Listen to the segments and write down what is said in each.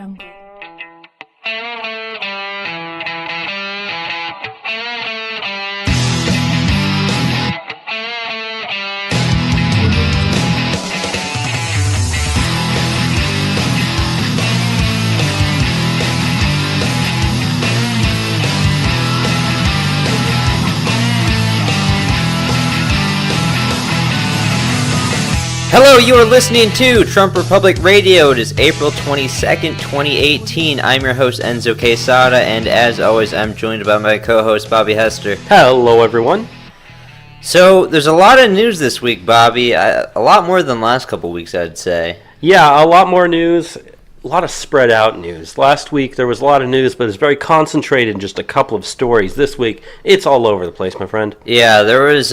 jungle. Hello, you are listening to Trump Republic Radio. It is April 22nd, 2018. I'm your host, Enzo Quesada, and as always, I'm joined by my co-host, Bobby Hester. Hello, everyone. So, there's a lot of news this week, Bobby. A lot more than the last couple weeks, I'd say. Yeah, a lot more news. A lot of spread out news. Last week, there was a lot of news, but it's very concentrated in just a couple of stories. This week, it's all over the place, my friend. Yeah, there was,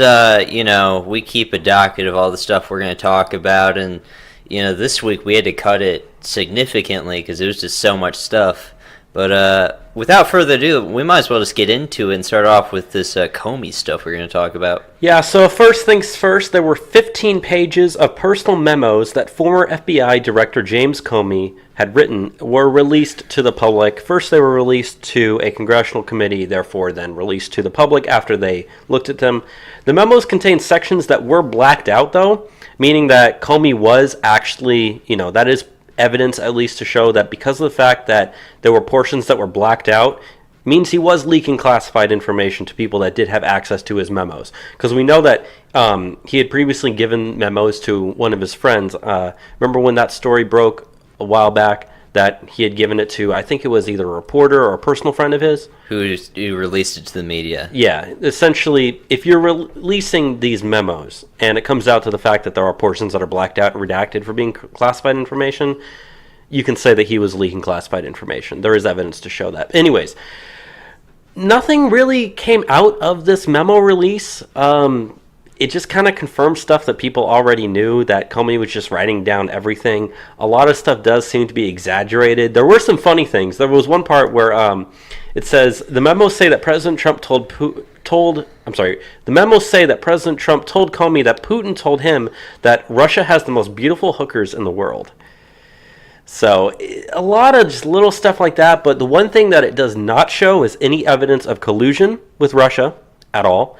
we keep a docket of all the stuff we're going to talk about, and, this week we had to cut it significantly because it was just so much stuff. But without further ado, we might as well just get into it and start off with this Comey stuff we're going to talk about. Yeah, so first things first, there were 15 pages of personal memos that former FBI Director James Comey had written were released to the public. First, they were released to a congressional committee, therefore then released to the public after they looked at them. The memos contained sections that were blacked out, though, meaning that Comey was actually, that is evidence at least to show that because of the fact that there were portions that were blacked out means he was leaking classified information to people that did have access to his memos. Because we know that he had previously given memos to one of his friends. Remember when that story broke a while back that he had given it to, I think it was either a reporter or a personal friend of his? Who released it to the media. Yeah, essentially, if you're releasing these memos and it comes out to the fact that there are portions that are blacked out and redacted for being classified information, you can say that he was leaking classified information. There is evidence to show that. Anyways, nothing really came out of this memo release. It just kind of confirmed stuff that people already knew, that Comey was just writing down everything. A lot of stuff does seem to be exaggerated. There were some funny things. There was one part where it says, the memos say that President Trump told Comey that Putin told him that Russia has the most beautiful hookers in the world. So, a lot of just little stuff like that, but the one thing that it does not show is any evidence of collusion with Russia at all.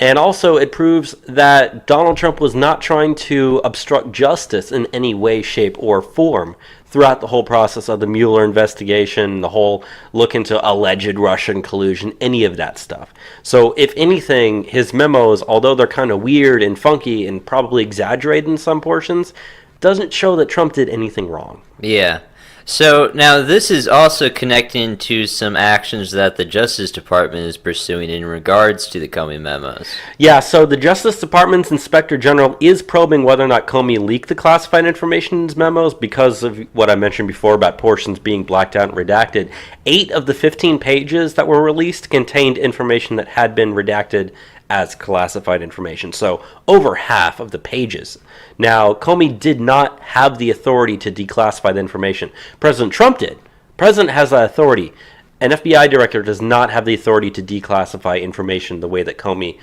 And also, it proves that Donald Trump was not trying to obstruct justice in any way, shape, or form throughout the whole process of the Mueller investigation, the whole look into alleged Russian collusion, any of that stuff. So, if anything, his memos, although they're kind of weird and funky and probably exaggerated in some portions, doesn't show that Trump did anything wrong. Yeah. So now this is also connecting to some actions that the Justice Department is pursuing in regards to the Comey memos. Yeah, so the Justice Department's Inspector General is probing whether or not Comey leaked the classified information in his memos because of what I mentioned before about portions being blacked out and redacted. 8 of the 15 pages that were released contained information that had been redacted as classified information. So over half of the pages. Now, Comey did not have the authority to declassify the information. President Trump did. President has that authority. An FBI director does not have the authority to declassify information the way that Comey,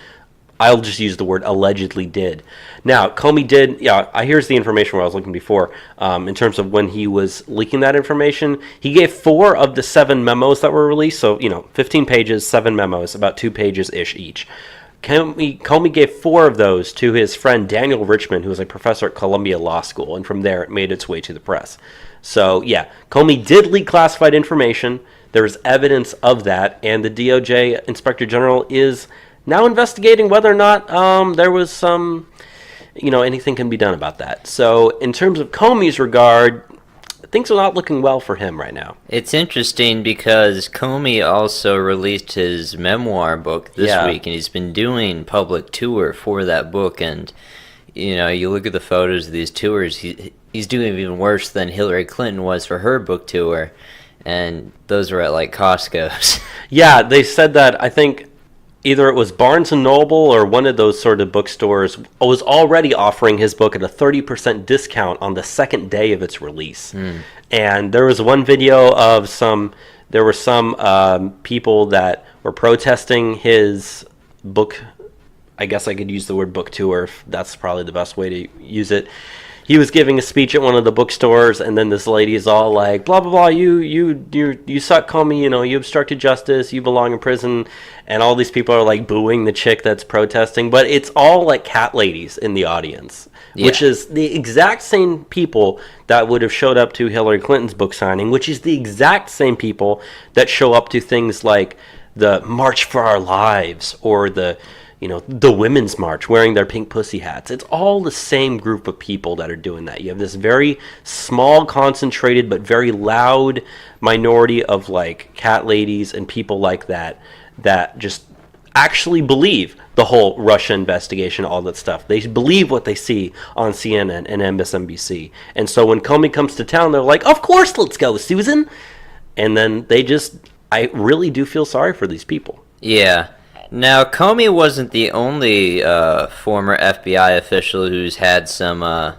I'll just use the word allegedly did. Now, Comey did, here's the information where I was looking before, in terms of when he was leaking that information. He gave 4 of the 7 memos that were released, so, 15 pages, 7 memos, about 2 pages-ish each. Comey gave 4 of those to his friend Daniel Richman, who was a professor at Columbia Law School, and from there it made its way to the press. So, yeah, Comey did leak classified information. There is evidence of that, and the DOJ Inspector General is now investigating whether or not there was some, anything can be done about that. So, in terms of Comey's regard, things are not looking well for him right now. It's interesting because Comey also released his memoir book this week, and he's been doing public tour for that book. And you look at the photos of these tours, he's doing even worse than Hillary Clinton was for her book tour, and those were at like Costco's. Yeah, they said that, I think either it was Barnes & Noble or one of those sort of bookstores was already offering his book at a 30% discount on the second day of its release. And there was one video of some people that were protesting his book. I guess I could use the word book tour if that's probably the best way to use it. he was giving a speech at one of the bookstores, and then this lady is all like, blah blah blah, you suck, Comey, you obstructed justice, you belong in prison, and all these people are like booing the chick that's protesting, but it's all like cat ladies in the audience, which is the exact same people that would have showed up to Hillary Clinton's book signing, which is the exact same people that show up to things like the March for Our Lives or the Women's March wearing their pink pussy hats. It's all the same group of people that are doing that. You have this very small, concentrated, but very loud minority of like cat ladies and people like that just actually believe the whole Russia investigation, all that stuff. They believe what they see on CNN and MSNBC. And so when Comey comes to town, they're like, of course, let's go, Susan. And then I really do feel sorry for these people. Yeah. Now, Comey wasn't the only former FBI official who's had some, I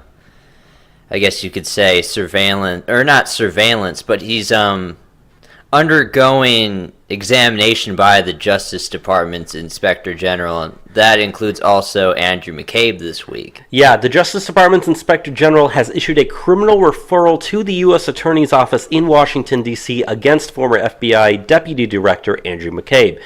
guess you could say, surveillance, or not surveillance, but he's undergoing examination by the Justice Department's Inspector General, and that includes also Andrew McCabe this week. Yeah, the Justice Department's Inspector General has issued a criminal referral to the U.S. Attorney's Office in Washington, D.C. against former FBI Deputy Director Andrew McCabe.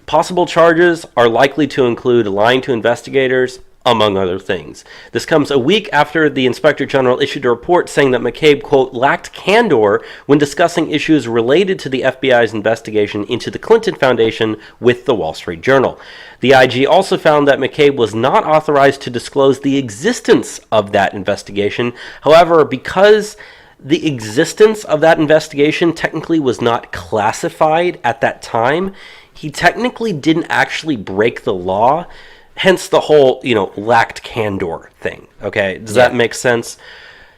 Possible charges are likely to include lying to investigators, among other things. This comes a week after the Inspector General issued a report saying that McCabe, quote, lacked candor when discussing issues related to the FBI's investigation into the Clinton Foundation with the Wall Street Journal. The IG also found that McCabe was not authorized to disclose the existence of that investigation. However, because the existence of that investigation technically was not classified at that time, he technically didn't actually break the law. Hence the whole, lacked candor thing. Okay, does that make sense?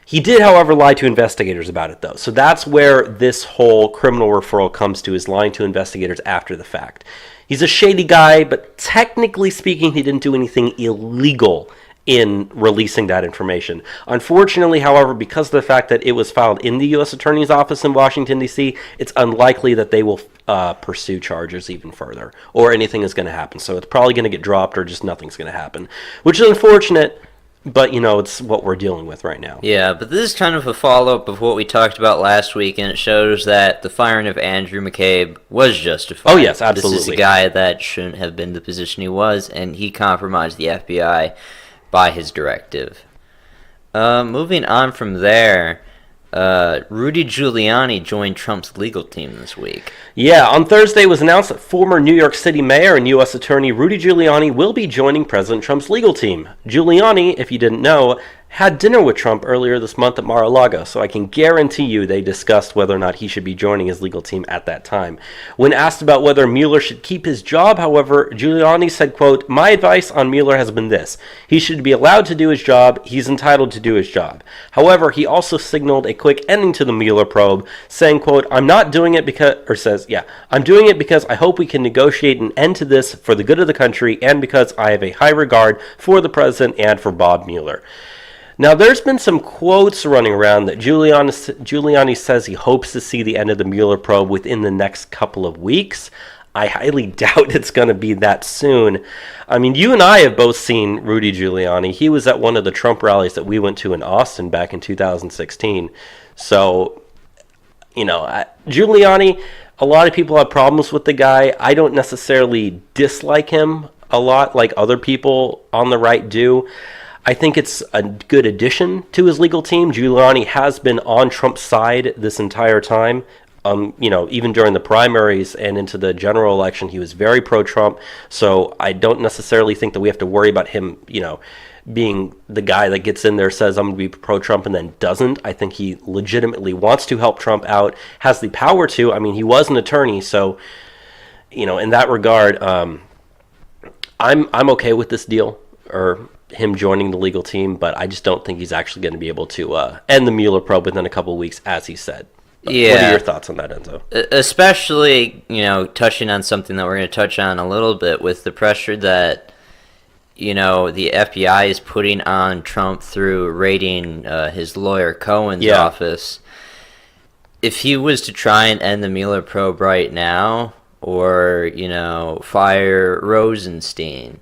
He did, however, lie to investigators about it, though. So that's where this whole criminal referral comes to, is lying to investigators after the fact. He's a shady guy, but technically speaking, he didn't do anything illegal in releasing that information. Unfortunately, however, because of the fact that it was filed in the U.S. Attorney's Office in Washington, D.C., it's unlikely that they will pursue charges even further, or anything is going to happen. So it's probably going to get dropped, or just nothing's going to happen, which is unfortunate, but, it's what we're dealing with right now. Yeah, but this is kind of a follow-up of what we talked about last week, and it shows that the firing of Andrew McCabe was justified. Oh, yes, absolutely. This is a guy that shouldn't have been the position he was, and he compromised the FBI by his directive. Moving on from there, Rudy Giuliani joined Trump's legal team this week. Yeah, on Thursday it was announced that former New York City mayor and U.S. Attorney Rudy Giuliani will be joining President Trump's legal team. Giuliani, if you didn't know, had dinner with Trump earlier this month at Mar-a-Lago, so I can guarantee you they discussed whether or not he should be joining his legal team at that time. When asked about whether Mueller should keep his job, however, Giuliani said, quote, "My advice on Mueller has been this. He should be allowed to do his job. He's entitled to do his job." However, he also signaled a quick ending to the Mueller probe, saying, quote, "I'm doing it because I hope we can negotiate an end to this for the good of the country and because I have a high regard for the president and for Bob Mueller." Now, there's been some quotes running around that Giuliani says he hopes to see the end of the Mueller probe within the next couple of weeks. I highly doubt it's going to be that soon. I mean, you and I have both seen Rudy Giuliani. He was at one of the Trump rallies that we went to in Austin back in 2016. So, Giuliani, a lot of people have problems with the guy. I don't necessarily dislike him a lot like other people on the right do. I think it's a good addition to his legal team. Giuliani has been on Trump's side this entire time. Even during the primaries and into the general election, he was very pro-Trump. So I don't necessarily think that we have to worry about him, being the guy that gets in there, says I'm going to be pro-Trump and then doesn't. I think he legitimately wants to help Trump out, has the power to. I mean, he was an attorney, so, in that regard, I'm okay with this deal, or him joining the legal team, but I just don't think he's actually going to be able to end the Mueller probe within a couple of weeks, as he said. Yeah. What are your thoughts on that, Enzo? Especially, touching on something that we're going to touch on a little bit with the pressure that, the FBI is putting on Trump through raiding his lawyer Cohen's office. If he was to try and end the Mueller probe right now, or, fire Rosenstein,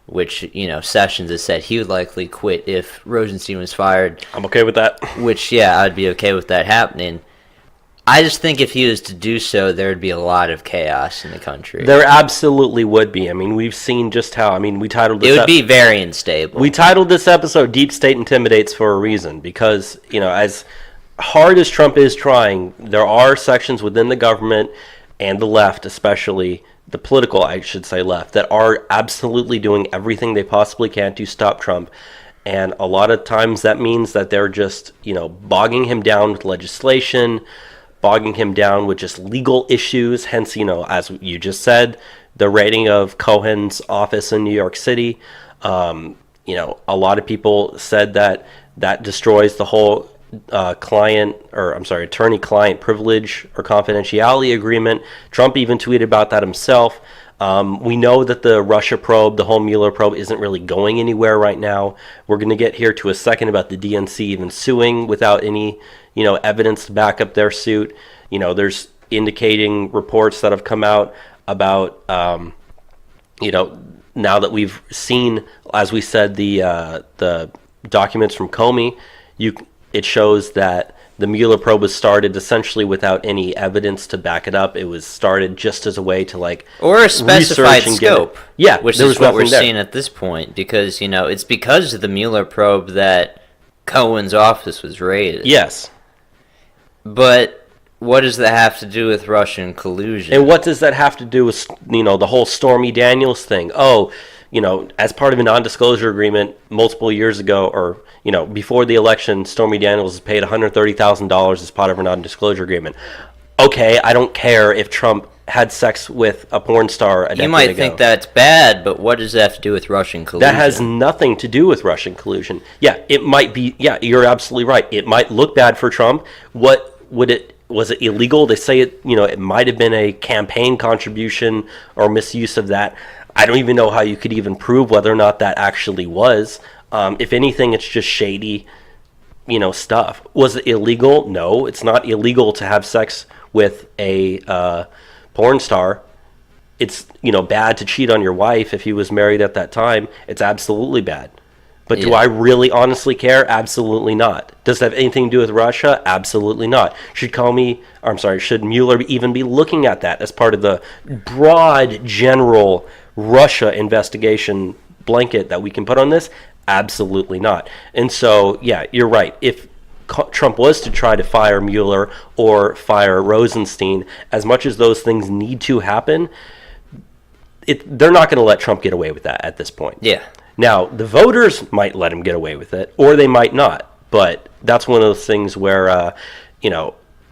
which, Sessions has said he would likely quit if Rosenstein was fired. I'm okay with that. Which, yeah, I'd be okay with that happening. I just think if he was to do so, there would be a lot of chaos in the country. There absolutely would be. I mean, we've seen just how, we titled this... It would be very unstable. We titled this episode Deep State Intimidates for a reason, because, as hard as Trump is trying, there are sections within the government and the left, especially the political, I should say, left, that are absolutely doing everything they possibly can to stop Trump. And a lot of times that means that they're just, bogging him down with legislation, bogging him down with just legal issues. Hence, as you just said, the raiding of Cohen's office in New York City. A lot of people said that destroys the whole attorney-client privilege or confidentiality agreement. Trump even tweeted about that himself. We know that the Russia probe, the whole Mueller probe, isn't really going anywhere right now. We're going to get here to a second about the DNC even suing without any, evidence to back up their suit. There's indicating reports that have come out about, now that we've seen, as we said, the documents from Comey, it shows that the Mueller probe was started essentially without any evidence to back it up. It was started just as a way to or a specified scope. Yeah, which is what we're seeing at this point, because it's because of the Mueller probe that Cohen's office was raided. Yes, but what does that have to do with Russian collusion? And what does that have to do with the whole Stormy Daniels thing? Oh, as part of a non-disclosure agreement multiple years ago, or before the election, Stormy Daniels was paid $130,000 as part of a non-disclosure agreement. Okay, I don't care if Trump had sex with a porn star a decade ago. You might think that's bad, but what does that have to do with Russian collusion? That has nothing to do with Russian collusion. Yeah, it might be. Yeah, you're absolutely right. It might look bad for Trump. Was it illegal? They say it. It might have been a campaign contribution or misuse of that. I don't even know how you could even prove whether or not that actually was. If anything, it's just shady, stuff. Was it illegal? No, it's not illegal to have sex with a porn star. It's, bad to cheat on your wife if he was married at that time. It's absolutely bad. But do I really honestly care? Absolutely not. Does it have anything to do with Russia? Absolutely not. Should Mueller even be looking at that as part of the broad, general Russia investigation blanket that we can put on this? Absolutely not. And so, yeah, you're right. If Trump was to try to fire Mueller or fire Rosenstein, as much as those things need to happen, they're not going to let Trump get away with that at this point. Yeah. Now, the voters might let him get away with it, or they might not. But that's one of those things where,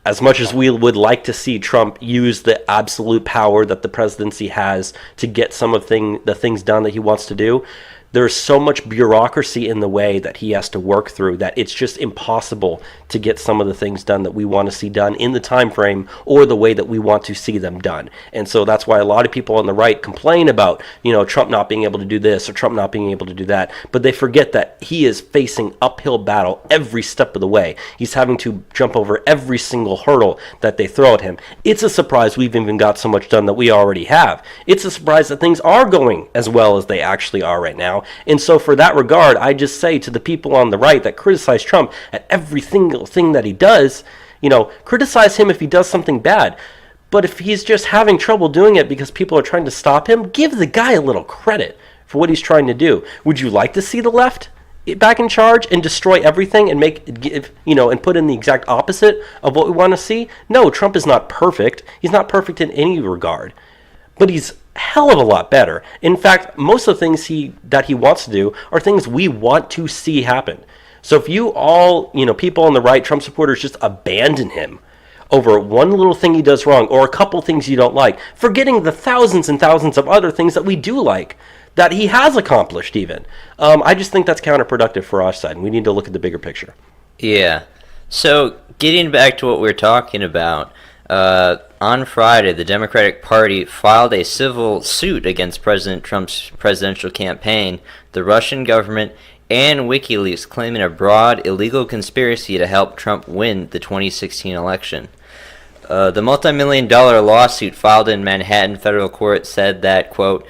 as much as we would like to see Trump use the absolute power that the presidency has to get some of the things done that he wants to do, there's so much bureaucracy in the way that he has to work through that it's just impossible to get some of the things done that we want to see done in the time frame or the way that we want to see them done. And so that's why a lot of people on the right complain about, Trump not being able to do this or Trump not being able to do that. But they forget that he is facing uphill battle every step of the way. He's having to jump over every single hurdle that they throw at him. It's a surprise we've even got so much done that we already have. It's a surprise that things are going as well as they actually are right now. And so for that regard, I just say to the people on the right that criticize Trump at every single thing that he does, criticize him if he does something bad. But if he's just having trouble doing it because people are trying to stop him, give the guy a little credit for what he's trying to do. Would you like to see the left back in charge and destroy everything and and put in the exact opposite of what we want to see? No, Trump is not perfect. He's not perfect in any regard. But he's hell of a lot better. In fact, most of the things that he wants to do are things we want to see happen. So if you all, people on the right, Trump supporters, just abandon him over one little thing he does wrong or a couple things you don't like, forgetting the thousands and thousands of other things that we do like, that he has accomplished even, I just think that's counterproductive for our side, and we need to look at the bigger picture. Yeah. So getting back to what we're talking about, on Friday, the Democratic Party filed a civil suit against President Trump's presidential campaign, the Russian government, and Wikileaks, claiming a broad, illegal conspiracy to help Trump win the 2016 election. The multi-million-dollar lawsuit filed in Manhattan federal court said that, quote,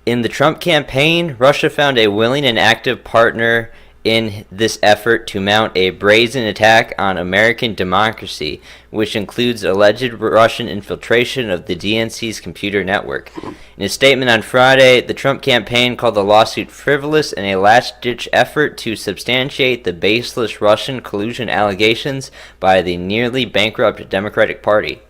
In the Trump campaign, Russia found a willing and active partner in this effort to mount a brazen attack on American democracy, which includes alleged Russian infiltration of the DNC's computer network. In a statement on Friday, the Trump campaign called the lawsuit frivolous and a last-ditch effort to substantiate the baseless Russian collusion allegations by the nearly bankrupt Democratic Party.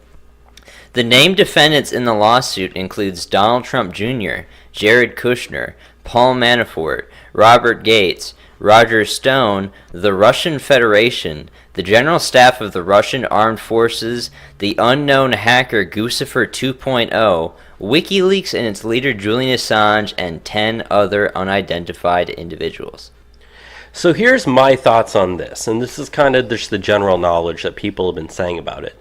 The named defendants in the lawsuit includes Donald Trump Jr., Jared Kushner, Paul Manafort, Robert Gates, Roger Stone, the Russian Federation, the General Staff of the Russian Armed Forces, the unknown hacker Guccifer 2.0, WikiLeaks and its leader Julian Assange, and 10 other unidentified individuals. So here's my thoughts on this, and this is kind of just the general knowledge that people have been saying about it.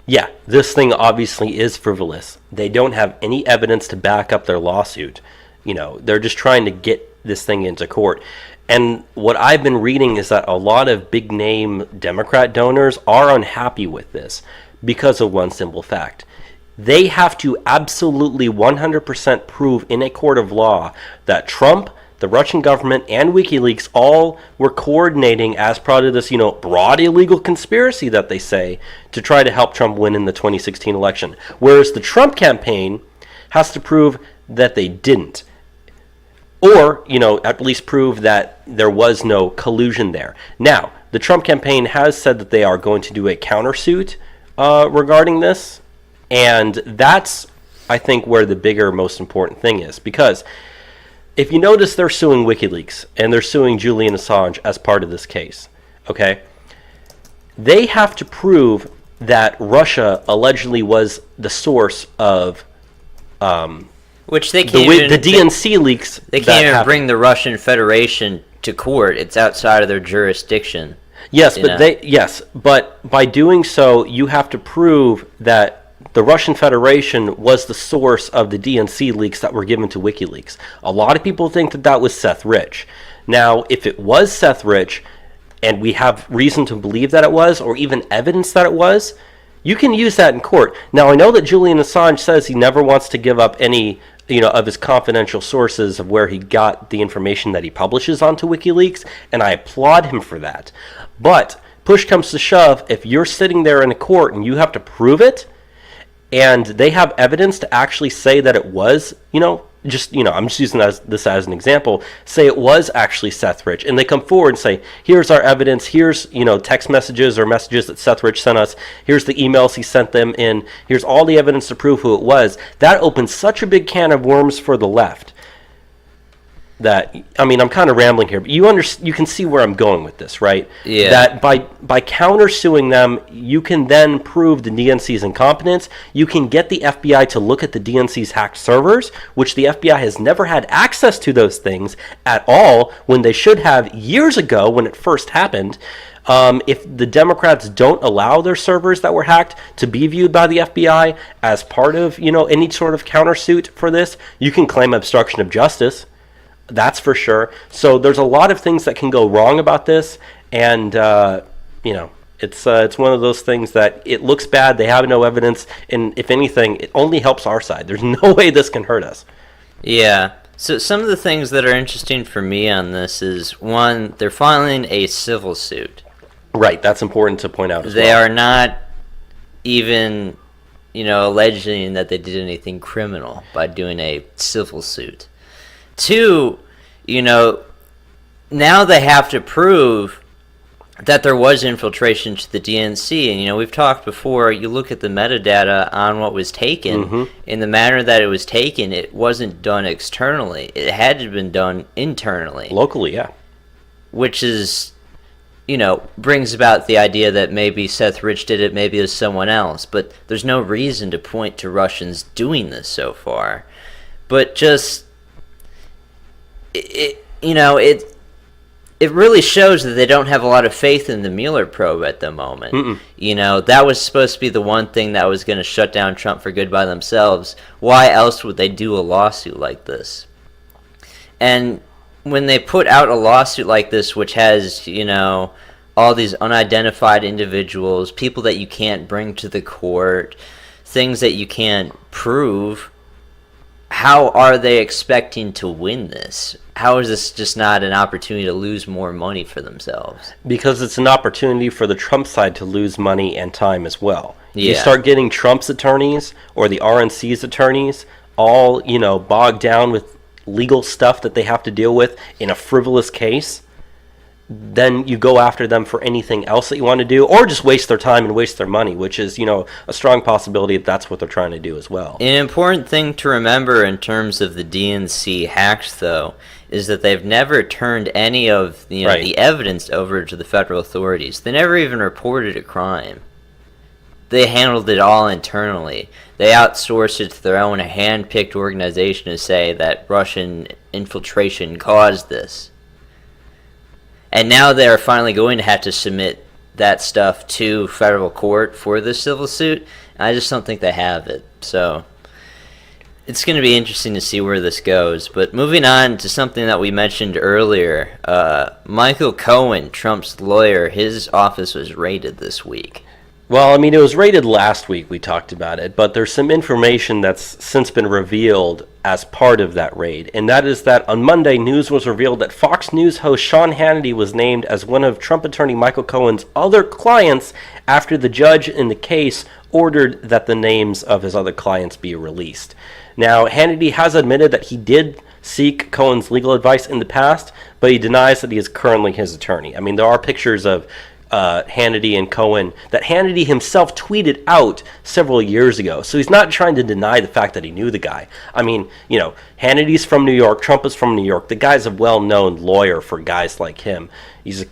Yeah, this thing obviously is frivolous. They don't have any evidence to back up their lawsuit. They're just trying to get this thing into court. And what I've been reading is that a lot of big name Democrat donors are unhappy with this because of one simple fact. They have to absolutely 100% prove in a court of law that Trump, the Russian government, and WikiLeaks all were coordinating as part of this, broad illegal conspiracy that they say to try to help Trump win in the 2016 election. Whereas the Trump campaign has to prove that they didn't. Or, at least prove that there was no collusion there. Now, the Trump campaign has said that they are going to do a countersuit regarding this. And that's, I think, where the bigger, most important thing is. Because if you notice, they're suing WikiLeaks and they're suing Julian Assange as part of this case. Okay? They have to prove that Russia allegedly was the source of which they can't the DNC leaks. They can't even bring the Russian Federation to court. It's outside of their jurisdiction. Yes, but by doing so, you have to prove that the Russian Federation was the source of the DNC leaks that were given to WikiLeaks. A lot of people think that was Seth Rich. Now, if it was Seth Rich, and we have reason to believe that it was, or even evidence that it was, you can use that in court. Now, I know that Julian Assange says he never wants to give up any of his confidential sources of where he got the information that he publishes onto WikiLeaks, and I applaud him for that. But push comes to shove, if you're sitting there in a court and you have to prove it, and they have evidence to actually say that it was, I'm just using this as an example, say it was actually Seth Rich, and they come forward and say, here's our evidence, here's, text messages or messages that Seth Rich sent us, here's the emails he sent them in, here's all the evidence to prove who it was. That opens such a big can of worms for the left that, I'm kind of rambling here, but you can see where I'm going with this, right? Yeah. That by countersuing them, you can then prove the DNC's incompetence. You can get the FBI to look at the DNC's hacked servers, which the FBI has never had access to those things at all, when they should have years ago when it first happened. If the Democrats don't allow their servers that were hacked to be viewed by the FBI as part of, any sort of countersuit for this, you can claim obstruction of justice. That's for sure. So there's a lot of things that can go wrong about this, and it's one of those things that it looks bad. They have no evidence, and if anything, it only helps our side. There's no way this can hurt us. Yeah. So some of the things that are interesting for me on this is, one, they're filing a civil suit. Right. That's important to point out as well. They are not even, alleging that they did anything criminal by doing a civil suit. Two, now they have to prove that there was infiltration to the DNC. And, we've talked before, you look at the metadata on what was taken, in the manner that it was taken, it wasn't done externally. It had to have been done internally. Locally, yeah. Which is, brings about the idea that maybe Seth Rich did it, maybe it was someone else. But there's no reason to point to Russians doing this so far. But just... It really shows that they don't have a lot of faith in the Mueller probe at the moment. That was supposed to be the one thing that was going to shut down Trump for good by themselves. Why else would they do a lawsuit like this? And when they put out a lawsuit like this, which has, all these unidentified individuals, people that you can't bring to the court, things that you can't prove, how are they expecting to win this? How is this just not an opportunity to lose more money for themselves? Because it's an opportunity for the Trump side to lose money and time as well. Yeah. You start getting Trump's attorneys or the RNC's attorneys all, bogged down with legal stuff that they have to deal with in a frivolous case, then you go after them for anything else that you want to do, or just waste their time and waste their money, which is, a strong possibility that that's what they're trying to do as well. An important thing to remember in terms of the DNC hacks, though, is that they've never turned any of the evidence over to the federal authorities. They never even reported a crime. They handled it all internally. They outsourced it to their own hand-picked organization to say that Russian infiltration caused this. And now they're finally going to have to submit that stuff to federal court for the civil suit. And I just don't think they have it. So it's going to be interesting to see where this goes. But moving on to something that we mentioned earlier, Michael Cohen, Trump's lawyer, his office was raided this week. Well, it was raided last week, we talked about it, but there's some information that's since been revealed as part of that raid, and that is that on Monday, news was revealed that Fox News host Sean Hannity was named as one of Trump attorney Michael Cohen's other clients after the judge in the case ordered that the names of his other clients be released. Now, Hannity has admitted that he did seek Cohen's legal advice in the past, but he denies that he is currently his attorney. There are pictures of Hannity and Cohen that Hannity himself tweeted out several years ago. So he's not trying to deny the fact that he knew the guy. Hannity's from New York. Trump is from New York. The guy's a well-known lawyer for guys like him. He's,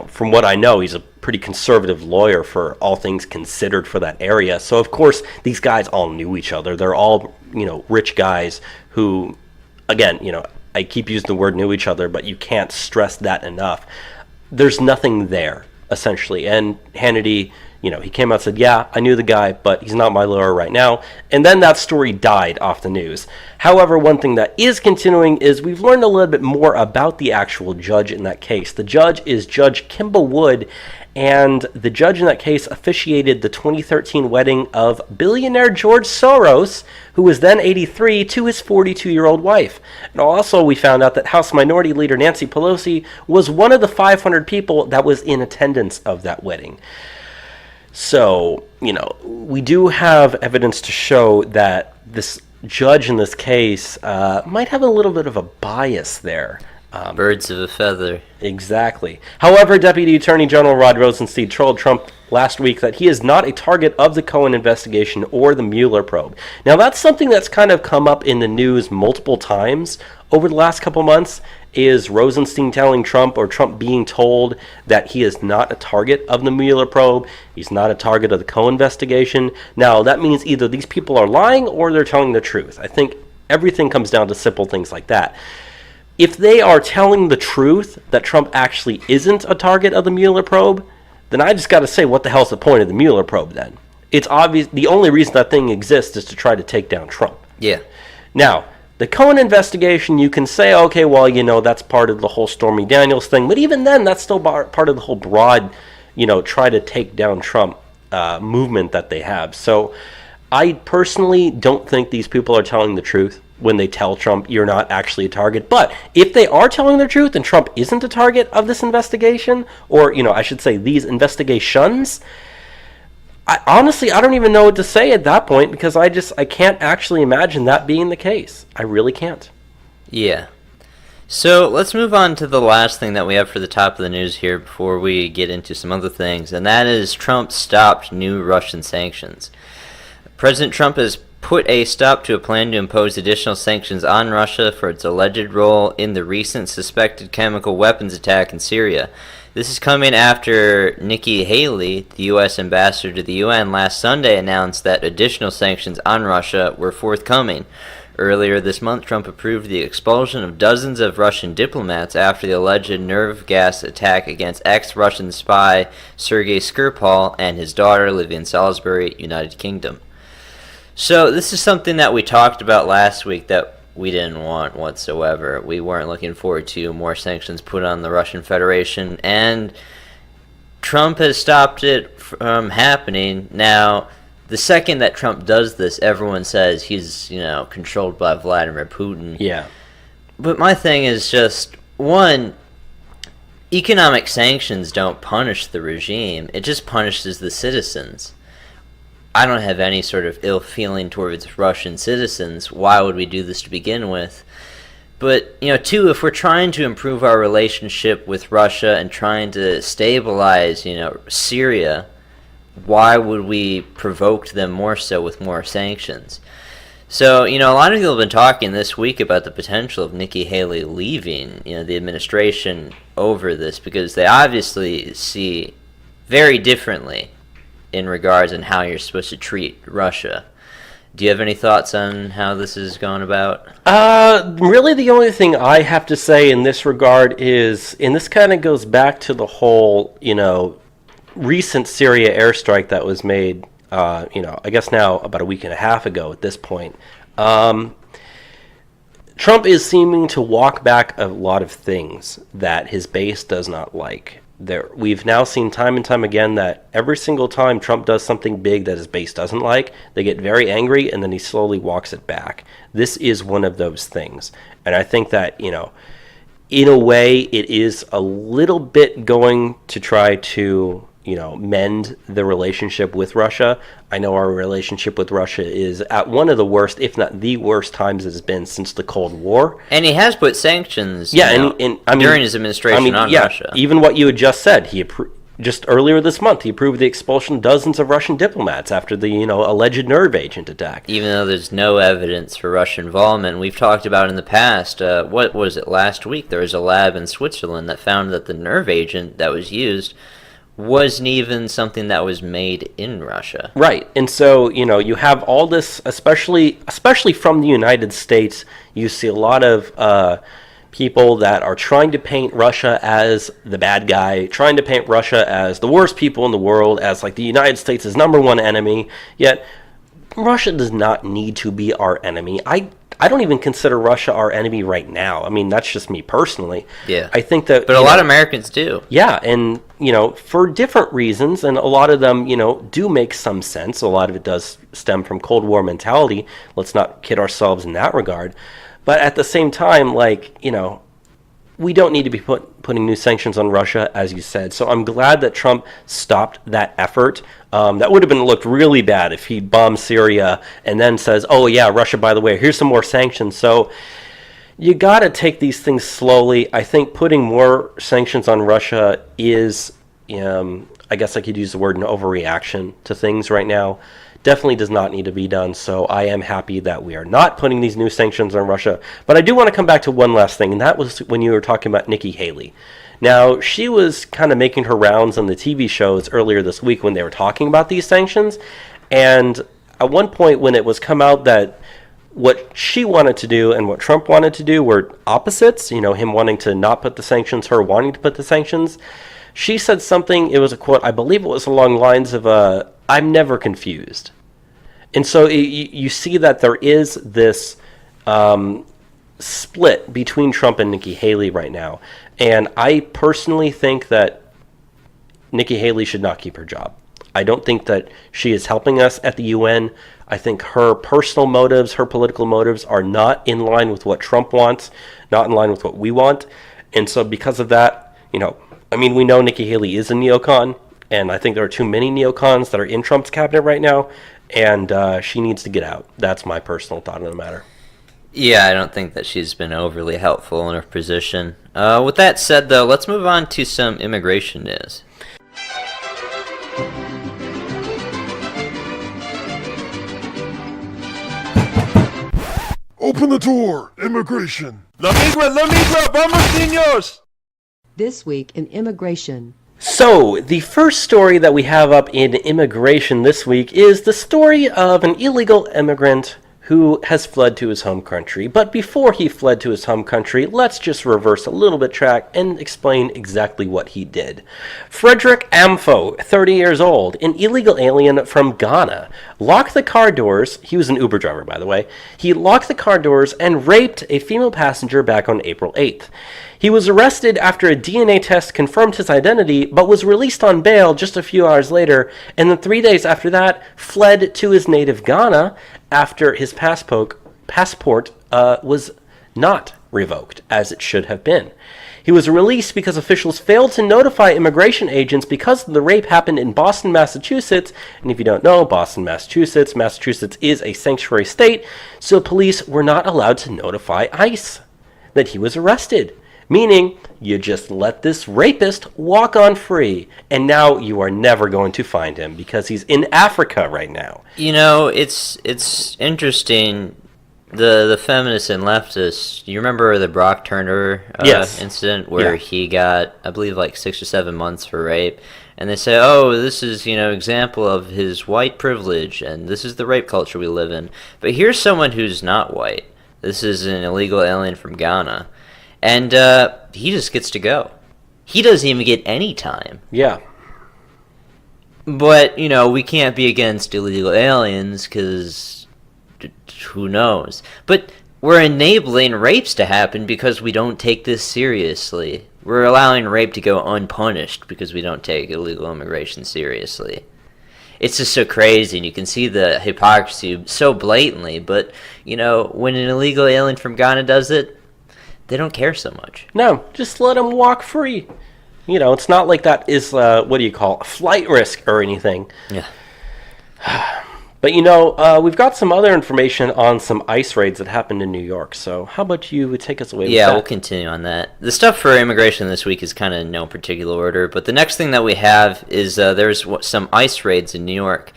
from what I know, he's a pretty conservative lawyer for all things considered for that area. So, of course, these guys all knew each other. They're all, rich guys who, again, I keep using the word knew each other, but you can't stress that enough. There's nothing there, essentially. And Hannity, he came out and said, yeah, I knew the guy, but he's not my lawyer right now. And then that story died off the news. However, one thing that is continuing is we've learned a little bit more about the actual judge in that case. The judge is Judge Kimball Wood, and the judge in that case officiated the 2013 wedding of billionaire George Soros, who was then 83, to his 42-year-old wife. And also, we found out that House Minority Leader Nancy Pelosi was one of the 500 people that was in attendance of that wedding. So, we do have evidence to show that this judge in this case might have a little bit of a bias there. Birds of a feather. Exactly. However, Deputy Attorney General Rod Rosenstein told Trump last week that he is not a target of the Cohen investigation or the Mueller probe. Now, that's something that's kind of come up in the news multiple times over the last couple months, is Rosenstein telling Trump, or Trump being told, that he is not a target of the Mueller probe, he's not a target of the Cohen investigation. Now, that means either these people are lying or they're telling the truth. I think everything comes down to simple things like that. If they are telling the truth that Trump actually isn't a target of the Mueller probe, then I just got to say, what the hell's the point of the Mueller probe then? It's obvious the only reason that thing exists is to try to take down Trump. Yeah. Now, the Cohen investigation, you can say, okay, well, that's part of the whole Stormy Daniels thing, but even then, that's still part of the whole broad, try to take down Trump movement that they have. So I personally don't think these people are telling the truth when they tell Trump you're not actually a target. But if they are telling the truth and Trump isn't a target of this investigation, or, I should say these investigations, honestly, I don't even know what to say at that point, because I can't actually imagine that being the case. I really can't. Yeah. So let's move on to the last thing that we have for the top of the news here before we get into some other things, and that is Trump stopped new Russian sanctions. President Trump has put a stop to a plan to impose additional sanctions on Russia for its alleged role in the recent suspected chemical weapons attack in Syria. This is coming after Nikki Haley, the U.S. ambassador to the UN, last Sunday announced that additional sanctions on Russia were forthcoming. Earlier this month, Trump approved the expulsion of dozens of Russian diplomats after the alleged nerve gas attack against ex-Russian spy Sergei Skripal and his daughter living in Salisbury, United Kingdom. So this is something that we talked about last week that we didn't want whatsoever. We weren't looking forward to more sanctions put on the Russian Federation, and Trump has stopped it from happening. Now, the second that Trump does this, everyone says he's, controlled by Vladimir Putin. Yeah. But my thing is just, one, economic sanctions don't punish the regime. It just punishes the citizens. I don't have any sort of ill feeling towards Russian citizens. Why would we do this to begin with? But, two, if we're trying to improve our relationship with Russia and trying to stabilize, Syria, why would we provoke them more so with more sanctions? So, a lot of people have been talking this week about the potential of Nikki Haley leaving, the administration over this, because they obviously see very differently in regards on how you're supposed to treat Russia. Do you have any thoughts on how this is going about? Really the only thing I have to say in this regard is, and this kind of goes back to the whole, recent Syria airstrike that was made, I guess now about a week and a half ago at this point. Trump is seeming to walk back a lot of things that his base does not like. We've now seen time and time again that every single time Trump does something big that his base doesn't like, they get very angry and then he slowly walks it back. This is one of those things. And I think that, in a way, it is a little bit going to try to, mend the relationship with Russia. I know our relationship with Russia is at one of the worst, if not the worst times it's been since the Cold War. And he has put sanctions during his administration on Russia. Even what you had just said, just earlier this month, he approved the expulsion of dozens of Russian diplomats after the, alleged nerve agent attack. Even though there's no evidence for Russian involvement. We've talked about in the past, what was it, last week? There was a lab in Switzerland that found that the nerve agent that was used wasn't even something that was made in Russia. Right. And so, you have all this, especially from the United States, you see a lot of people that are trying to paint Russia as the bad guy, trying to paint Russia as the worst people in the world, as like the United States' number one enemy. Yet, Russia does not need to be our enemy. I don't even consider Russia our enemy right now. I mean, that's just me personally. Yeah. I think that... But a lot of Americans do. Yeah, and, for different reasons, and a lot of them, do make some sense. A lot of it does stem from Cold War mentality. Let's not kid ourselves in that regard. But at the same time, we don't need to be putting new sanctions on Russia, as you said. So I'm glad that Trump stopped that effort. That would have looked really bad if he bombed Syria and then says, oh, yeah, Russia, by the way, here's some more sanctions. So you got to take these things slowly. I think putting more sanctions on Russia is, I guess I could use the word an overreaction to things right now. Definitely does not need to be done. So I am happy that we are not putting these new sanctions on Russia. But I do want to come back to one last thing, and that was when you were talking about Nikki Haley. Now, she was kind of making her rounds on the TV shows earlier this week when they were talking about these sanctions. And at one point when it was come out that what she wanted to do and what Trump wanted to do were opposites, him wanting to not put the sanctions, her wanting to put the sanctions, she said something, it was a quote, I believe it was along the lines of, I'm never confused. And so you see that there is this split between Trump and Nikki Haley right now. And I personally think that Nikki Haley should not keep her job. I don't think that she is helping us at the UN. I think her personal motives, her political motives are not in line with what Trump wants, not in line with what we want. And so because of that, we know Nikki Haley is a neocon. And I think there are too many neocons that are in Trump's cabinet right now, and she needs to get out. That's my personal thought on the matter. Yeah, I don't think that she's been overly helpful in her position. With that said, though, let's move on to some immigration news. Open the door! Immigration! La migra, vamos, niños! This week in immigration. So, the first story that we have up in immigration this week is the story of an illegal immigrant who has fled to his home country. But before he fled to his home country, let's just reverse a little bit track and explain exactly what he did. Frederick Amfo, 30 years old, an illegal alien from Ghana, locked the car doors. He was an Uber driver, by the way. He locked the car doors and raped a female passenger back on April 8th. He was arrested after a DNA test confirmed his identity, but was released on bail just a few hours later, and then 3 days after that, fled to his native Ghana after his passport was not revoked, as it should have been. He was released because officials failed to notify immigration agents because the rape happened in Boston, Massachusetts. And if you don't know, Boston, Massachusetts is a sanctuary state, so police were not allowed to notify ICE that he was arrested. Meaning, you just let this rapist walk on free, and now you are never going to find him because he's in Africa right now. You know, it's interesting. The feminists and leftists, you remember the Brock Turner incident where he got, I believe, like 6 or 7 months for rape, and they say, oh, this is, example of his white privilege, and this is the rape culture we live in. But here's someone who's not white. This is an illegal alien from Ghana. And he just gets to go. He doesn't even get any time. Yeah. But, we can't be against illegal aliens because who knows. But we're enabling rapes to happen because we don't take this seriously. We're allowing rape to go unpunished because we don't take illegal immigration seriously. It's just so crazy, and you can see the hypocrisy so blatantly. But, when an illegal alien from Ghana does it, they don't care so much. No, just let him walk free. It's not like that is, a flight risk or anything. Yeah. But, we've got some other information on some ICE raids that happened in New York. So how about you take us away with that? Yeah, we'll continue on that. The stuff for immigration this week is kind of in no particular order. But the next thing that we have is there's some ICE raids in New York.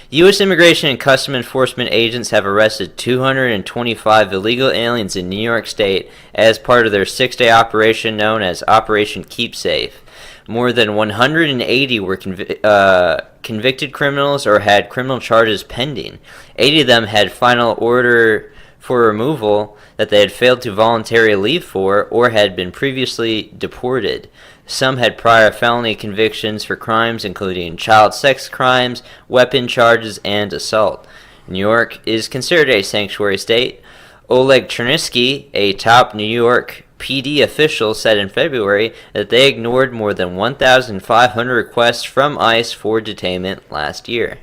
U.S. Immigration and Customs Enforcement agents have arrested 225 illegal aliens in New York State as part of their 6-day operation known as Operation Keep Safe. More than 180 were convicted criminals or had criminal charges pending. 80 of them had final order for removal that they had failed to voluntarily leave for or had been previously deported. Some had prior felony convictions for crimes including child sex crimes, weapon charges, and assault. New York is considered a sanctuary state. Oleg Chernisky, a top New York PD official, said in February that they ignored more than 1,500 requests from ICE for detainment last year.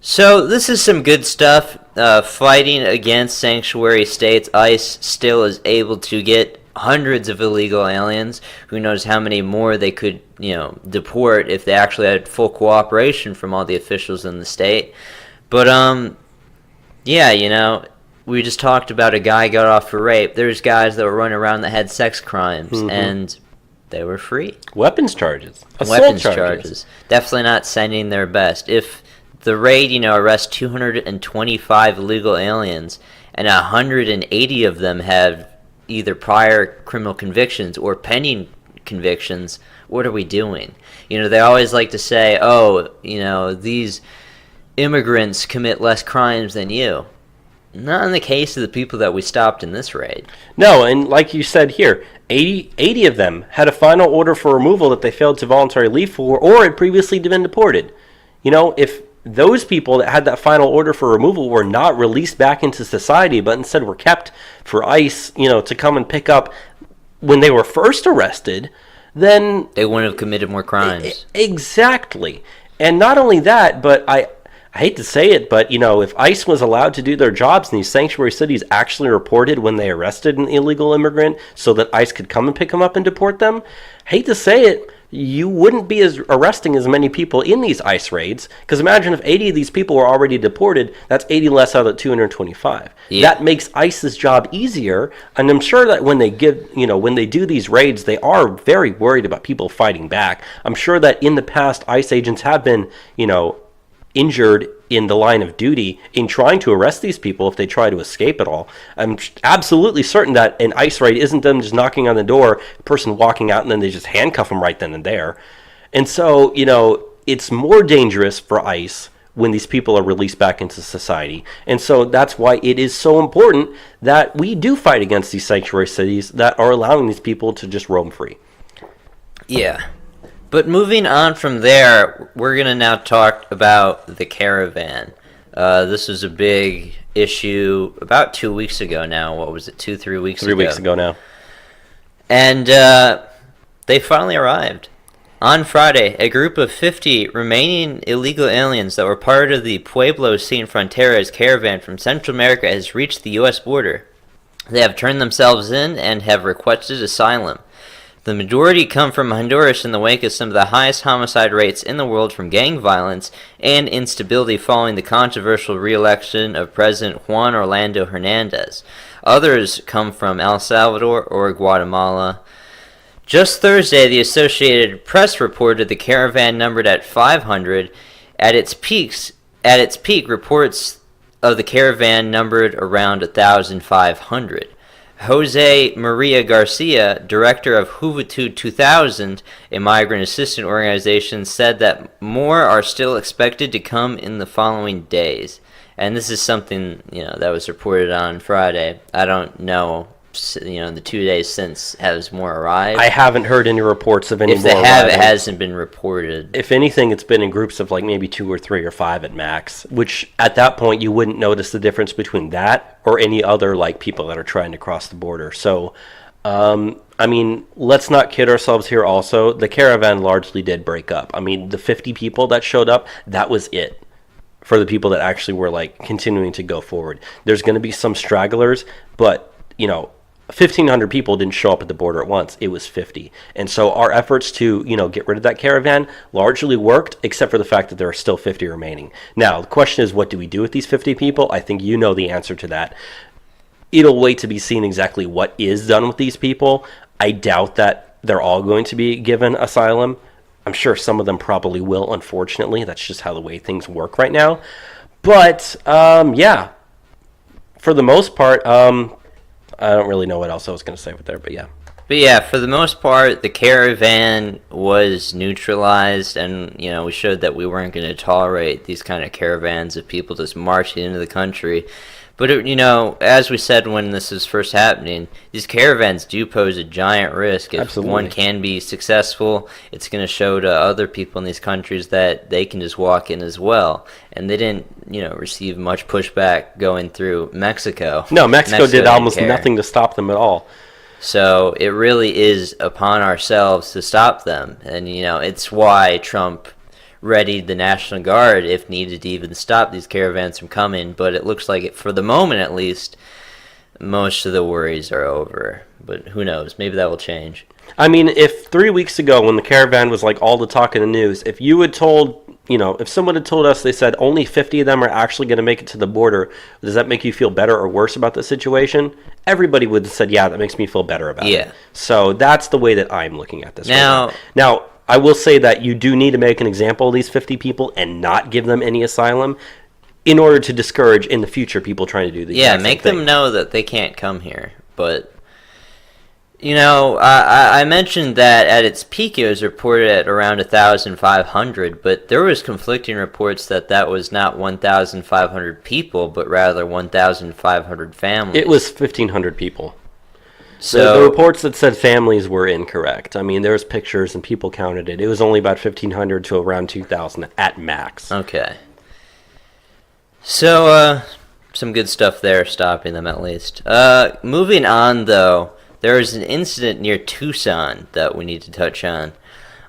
So this is some good stuff. Fighting against sanctuary states, ICE still is able to get hundreds of illegal aliens. Who knows how many more they could, deport if they actually had full cooperation from all the officials in the state. But, we just talked about a guy got off for rape. There's guys that were running around that had sex crimes, and they were free. Weapons charges. Weapons charges. Definitely not sending their best. If the raid, arrests 225 illegal aliens, and 180 of them have either prior criminal convictions or pending convictions, what are we doing? They always like to say, these immigrants commit less crimes than you. Not in the case of the people that we stopped in this raid. No, and like you said here, 80 of them had a final order for removal that they failed to voluntarily leave for or had previously been deported. If those people that had that final order for removal were not released back into society, but instead were kept for ICE, to come and pick up when they were first arrested, then they wouldn't have committed more crimes. Exactly. And not only that, but I hate to say it, but, if ICE was allowed to do their jobs and these sanctuary cities actually reported when they arrested an illegal immigrant so that ICE could come and pick them up and deport them, hate to say it, you wouldn't be arresting as many people in these ICE raids. Because imagine if 80 of these people were already deported, that's 80 less out of the 225. Yeah. That makes ICE's job easier. And I'm sure that when they do these raids, they are very worried about people fighting back. I'm sure that in the past, ICE agents have been, injured in the line of duty in trying to arrest these people if they try to escape at all. I'm absolutely certain that an ICE raid isn't them just knocking on the door, a person walking out, and then they just handcuff them right then and there. And so, it's more dangerous for ICE when these people are released back into society. And so that's why it is so important that we do fight against these sanctuary cities that are allowing these people to just roam free. Yeah. But moving on from there, we're going to now talk about the caravan. This was a big issue about 2 weeks ago now. What was it, 3 weeks ago? 3 weeks ago now. And they finally arrived. On Friday, a group of 50 remaining illegal aliens that were part of the Pueblo Sin Fronteras caravan from Central America has reached the U.S. border. They have turned themselves in and have requested asylum. The majority come from Honduras in the wake of some of the highest homicide rates in the world from gang violence and instability following the controversial re-election of President Juan Orlando Hernandez. Others come from El Salvador or Guatemala. Just Thursday, the Associated Press reported the caravan numbered at 500. At its peak, reports of the caravan numbered around 1,500. Jose Maria Garcia, director of Juventud 2000, a migrant assistance organization, said that more are still expected to come in the following days. And this is something, that was reported on Friday. I don't know, the 2 days since has more arrived. I haven't heard any reports of any more If they have, arriving. it hasn't been reported. If anything, it's been in groups of like maybe 2 or 3 or 5 at max, which at that point you wouldn't notice the difference between that or any other like people that are trying to cross the border. So, let's not kid ourselves here also. The caravan largely did break up. The 50 people that showed up, that was it for the people that actually were like continuing to go forward. There's going to be some stragglers, but 1,500 people didn't show up at the border at once. It was 50. And so our efforts to, get rid of that caravan largely worked, except for the fact that there are still 50 remaining. Now, the question is, what do we do with these 50 people? I think you know the answer to that. It'll wait to be seen exactly what is done with these people. I doubt that they're all going to be given asylum. I'm sure some of them probably will, unfortunately. That's just how the way things work right now. But, for the most part, I don't really know what else I was going to say with there, but yeah. But yeah, for the most part, the caravan was neutralized, and, we showed that we weren't going to tolerate these kind of caravans of people just marching into the country. But, as we said when this was first happening, these caravans do pose a giant risk. If Absolutely. One can be successful, it's going to show to other people in these countries that they can just walk in as well. And they didn't, receive much pushback going through Mexico. No, Mexico did almost care. nothing to stop them at all. So it really is upon ourselves to stop them. And, it's why Trump readied the National Guard if needed to even stop these caravans from coming. But it looks like, for the moment at least, most of the worries are over. But who knows? Maybe that will change. If 3 weeks ago when the caravan was like all the talk in the news, if you had told, if someone had told us, they said only 50 of them are actually going to make it to the border, does that make you feel better or worse about the situation? Everybody would have said, yeah, that makes me feel better about it. So that's the way that I'm looking at this. Now, I will say that you do need to make an example of these 50 people and not give them any asylum in order to discourage in the future people trying to do the exact same make thing. them know that they can't come here. But I mentioned that at its peak it was reported at around 1,500, but there was conflicting reports that was not 1,500 people, but rather 1,500 families. It was 1,500 people. So the reports that said families were incorrect. There's pictures and people counted it. It was only about 1,500 to around 2,000 at max. Okay. So, some good stuff there, stopping them at least. Moving on, though, there was an incident near Tucson that we need to touch on.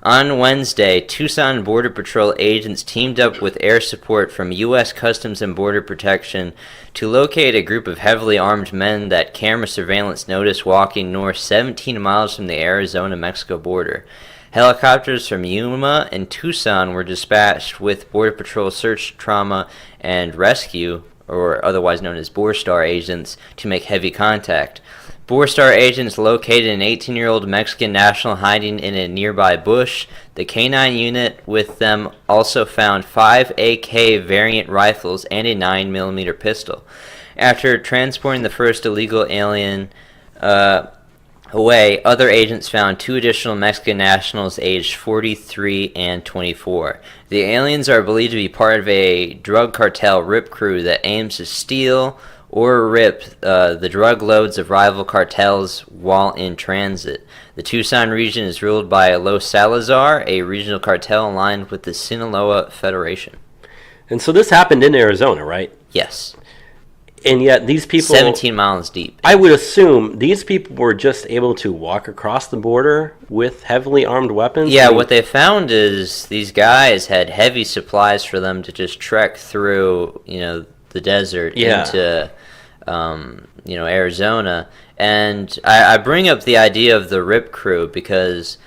On Wednesday, Tucson Border Patrol agents teamed up with air support from U.S. Customs and Border Protection to locate a group of heavily armed men that camera surveillance noticed walking north 17 miles from the Arizona-Mexico border. Helicopters from Yuma and Tucson were dispatched with Border Patrol search, trauma, and rescue, or otherwise known as BORSTAR agents, to make heavy contact. BORSTAR agents located an 18-year-old Mexican national hiding in a nearby bush. The K-9 unit with them also found 5 AK variant rifles and a 9mm pistol. After transporting the first illegal alien, away, other agents found 2 additional Mexican nationals aged 43 and 24. The aliens are believed to be part of a drug cartel rip crew that aims to steal or rip the drug loads of rival cartels while in transit. The Tucson region is ruled by Los Salazar, a regional cartel aligned with the Sinaloa Federation. And so this happened in Arizona, right? Yes. And yet these people... 17 miles deep. I would assume these people were just able to walk across the border with heavily armed weapons? Yeah, what they found is these guys had heavy supplies for them to just trek through, the desert into, Arizona. And I bring up the idea of the rip crew because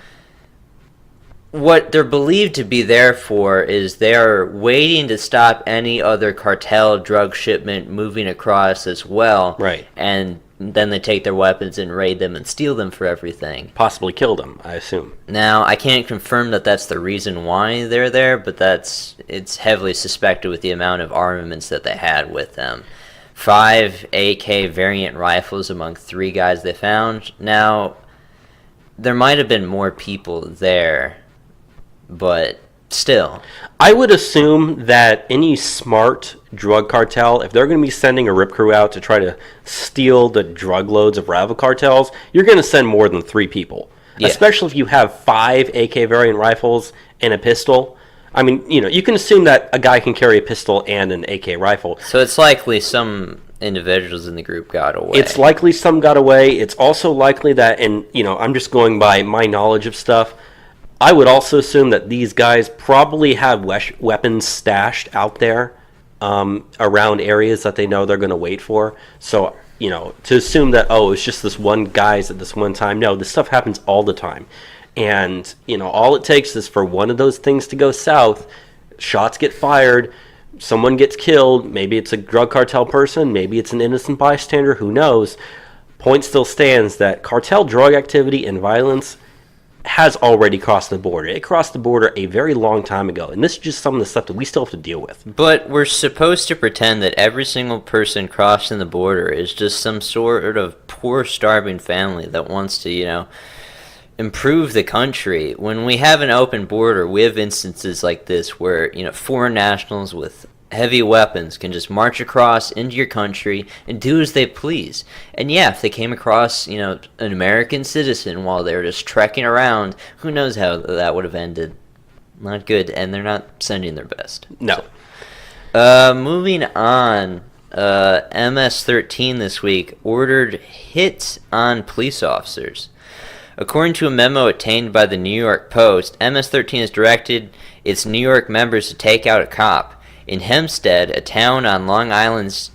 what they're believed to be there for is they're waiting to stop any other cartel drug shipment moving across as well. Right. And then they take their weapons and raid them and steal them for everything. Possibly kill them, I assume. Now, I can't confirm that that's the reason why they're there, but it's heavily suspected with the amount of armaments that they had with them. 5 AK variant rifles among 3 guys they found. Now, there might have been more people there, but still. I would assume that any smart drug cartel, if they're going to be sending a rip crew out to try to steal the drug loads of rival cartels, you're going to send more than 3 people. Yeah. Especially if you have 5 AK variant rifles and a pistol. I mean, you can assume that a guy can carry a pistol and an AK rifle. So it's likely some individuals in the group got away. It's likely some got away. It's also likely that, and I'm just going by my knowledge of stuff, I would also assume that these guys probably have weapons stashed out there around areas that they know they're going to wait for. So, to assume that, it's just this one guy's at this one time. No, this stuff happens all the time. And, all it takes is for one of those things to go south, shots get fired, someone gets killed, maybe it's a drug cartel person, maybe it's an innocent bystander, who knows. Point still stands that cartel drug activity and violence has already crossed the border. It crossed the border a very long time ago, and this is just some of the stuff that we still have to deal with. But we're supposed to pretend that every single person crossing the border is just some sort of poor, starving family that wants to, improve the country. When we have an open border, we have instances like this where, foreign nationals with heavy weapons can just march across into your country and do as they please. And yeah, if they came across, an American citizen while they were just trekking around, who knows how that would have ended. Not good, and they're not sending their best. No. Moving on, MS-13 this week ordered hits on police officers. According to a memo obtained by the New York Post, MS-13 has directed its New York members to take out a cop. In Hempstead, a town on Long Island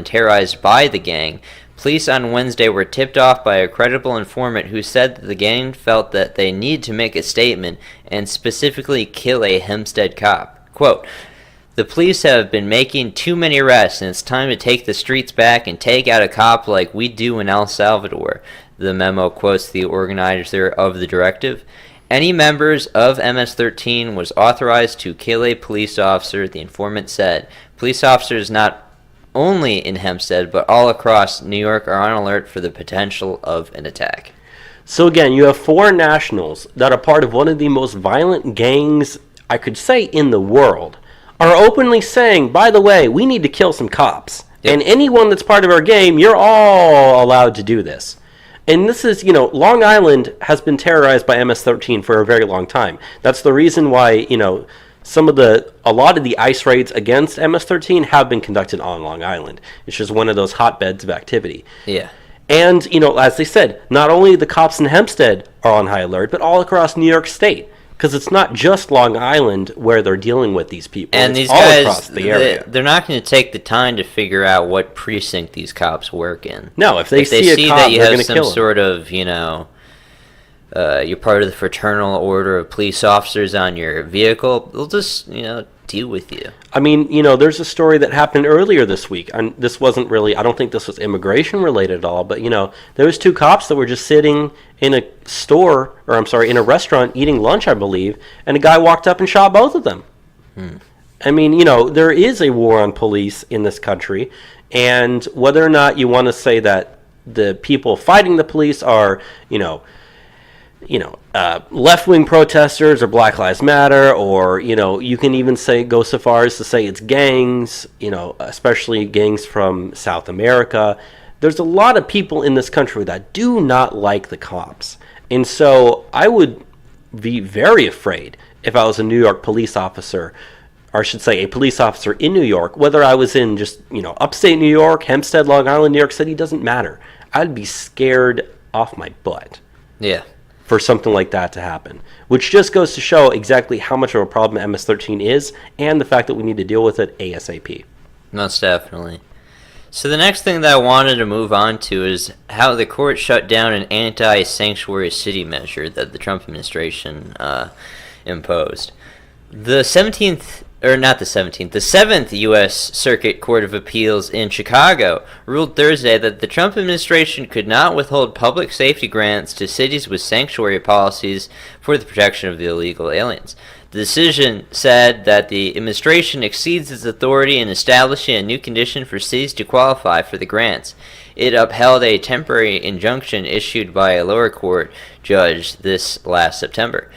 terrorized by the gang, police on Wednesday were tipped off by a credible informant who said that the gang felt that they need to make a statement and specifically kill a Hempstead cop. Quote, "The police have been making too many arrests, and it's time to take the streets back and take out a cop like we do in El Salvador," the memo quotes the organizer of the directive. "Any members of MS-13 was authorized to kill a police officer," the informant said. Police officers not only in Hempstead, but all across New York are on alert for the potential of an attack. So again, you have 4 nationals that are part of one of the most violent gangs, I could say, in the world, are openly saying, by the way, we need to kill some cops. Yep. And anyone that's part of our game, you're all allowed to do this. And this is, Long Island has been terrorized by MS-13 for a very long time. That's the reason why, a lot of the ICE raids against MS-13 have been conducted on Long Island. It's just one of those hotbeds of activity. Yeah. And, as they said, not only the cops in Hempstead are on high alert, but all across New York State. Because it's not just Long Island where they're dealing with these people. And it's these all guys, across the area. They're not going to take the time to figure out what precinct these cops work in. No, if they see a cop, that you they're have going to kill some him. sort of, you're part of the fraternal order of police officers on your vehicle, they'll just, deal with you. I mean, there's a story that happened earlier this week. And this wasn't really, I don't think this was immigration related at all, but, there was 2 cops that were just sitting in a store, in a restaurant eating lunch, I believe, and a guy walked up and shot both of them. I mean, there is a war on police in this country, and whether or not you want to say that the people fighting the police are, left-wing protesters or Black Lives Matter, or, you can even go so far as to say it's gangs, especially gangs from South America. There's a lot of people in this country that do not like the cops. And so I would be very afraid if I was a New York police officer, or I should say a police officer in New York, whether I was in just, upstate New York, Hempstead, Long Island, New York City, doesn't matter. I'd be scared off my butt. Yeah. For something like that to happen, which just goes to show exactly how much of a problem MS-13 is, and the fact that we need to deal with it ASAP. Most definitely. So the next thing that I wanted to move on to is how the court shut down an anti-sanctuary city measure that the Trump administration imposed. The 7th U.S. Circuit Court of Appeals in Chicago ruled Thursday that the Trump administration could not withhold public safety grants to cities with sanctuary policies for the protection of the illegal aliens. The decision said that the administration exceeds its authority in establishing a new condition for cities to qualify for the grants. It upheld a temporary injunction issued by a lower court judge this last September.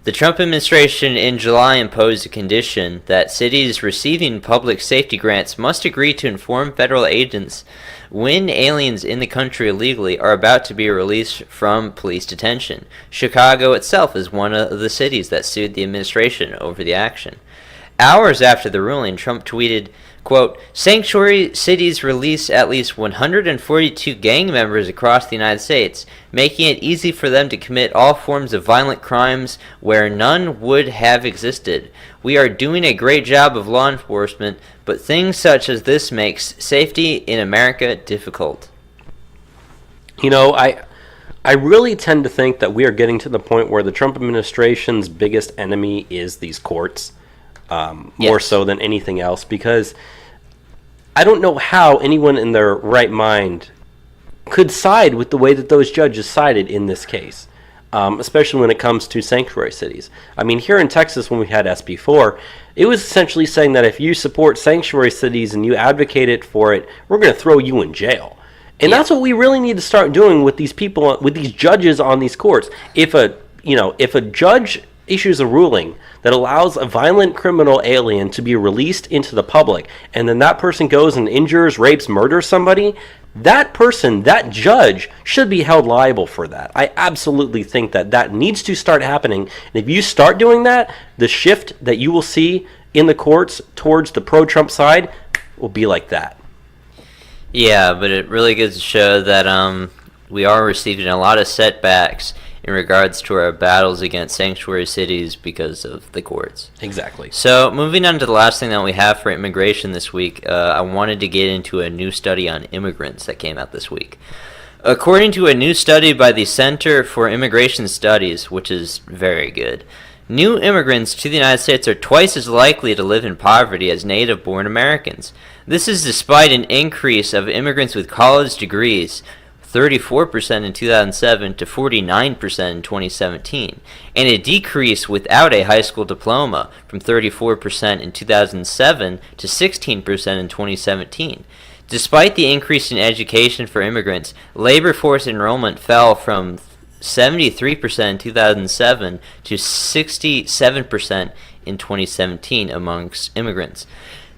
The Trump administration in July imposed a condition that cities receiving public safety grants must agree to inform federal agents when aliens in the country illegally are about to be released from police detention. Chicago itself is one of the cities that sued the administration over the action. Hours after the ruling, Trump tweeted, quote, "Sanctuary cities release at least 142 gang members across the United States, making it easy for them to commit all forms of violent crimes where none would have existed. We are doing a great job of law enforcement, but things such as this makes safety in America difficult." I really tend to think that we are getting to the point where the Trump administration's biggest enemy is these courts. More so than anything else, because I don't know how anyone in their right mind could side with the way that those judges sided in this case, especially when it comes to sanctuary cities. I mean, here in Texas, when we had SB4, it was essentially saying that if you support sanctuary cities and you advocate it for it, we're going to throw you in jail. And that's what we really need to start doing with these people, with these judges on these courts. If a judge issues a ruling that allows a violent criminal alien to be released into the public, and then that person goes and injures, rapes, murders somebody, that person, that judge, should be held liable for that. I absolutely think that needs to start happening. And if you start doing that, the shift that you will see in the courts towards the pro-Trump side will be like that. Yeah, but it really goes to show that we are receiving a lot of setbacks in regards to our battles against sanctuary cities because of the courts. Exactly. So, moving on to the last thing that we have for immigration this week, I wanted to get into a new study on immigrants that came out this week. According to a new study by the Center for Immigration Studies, which is very good, new immigrants to the United States are twice as likely to live in poverty as native-born Americans. This is despite an increase of immigrants with college degrees, 34% in 2007 to 49% in 2017, and a decrease without a high school diploma from 34% in 2007 to 16% in 2017. Despite the increase in education for immigrants, labor force enrollment fell from 73% in 2007 to 67% in 2017 amongst immigrants.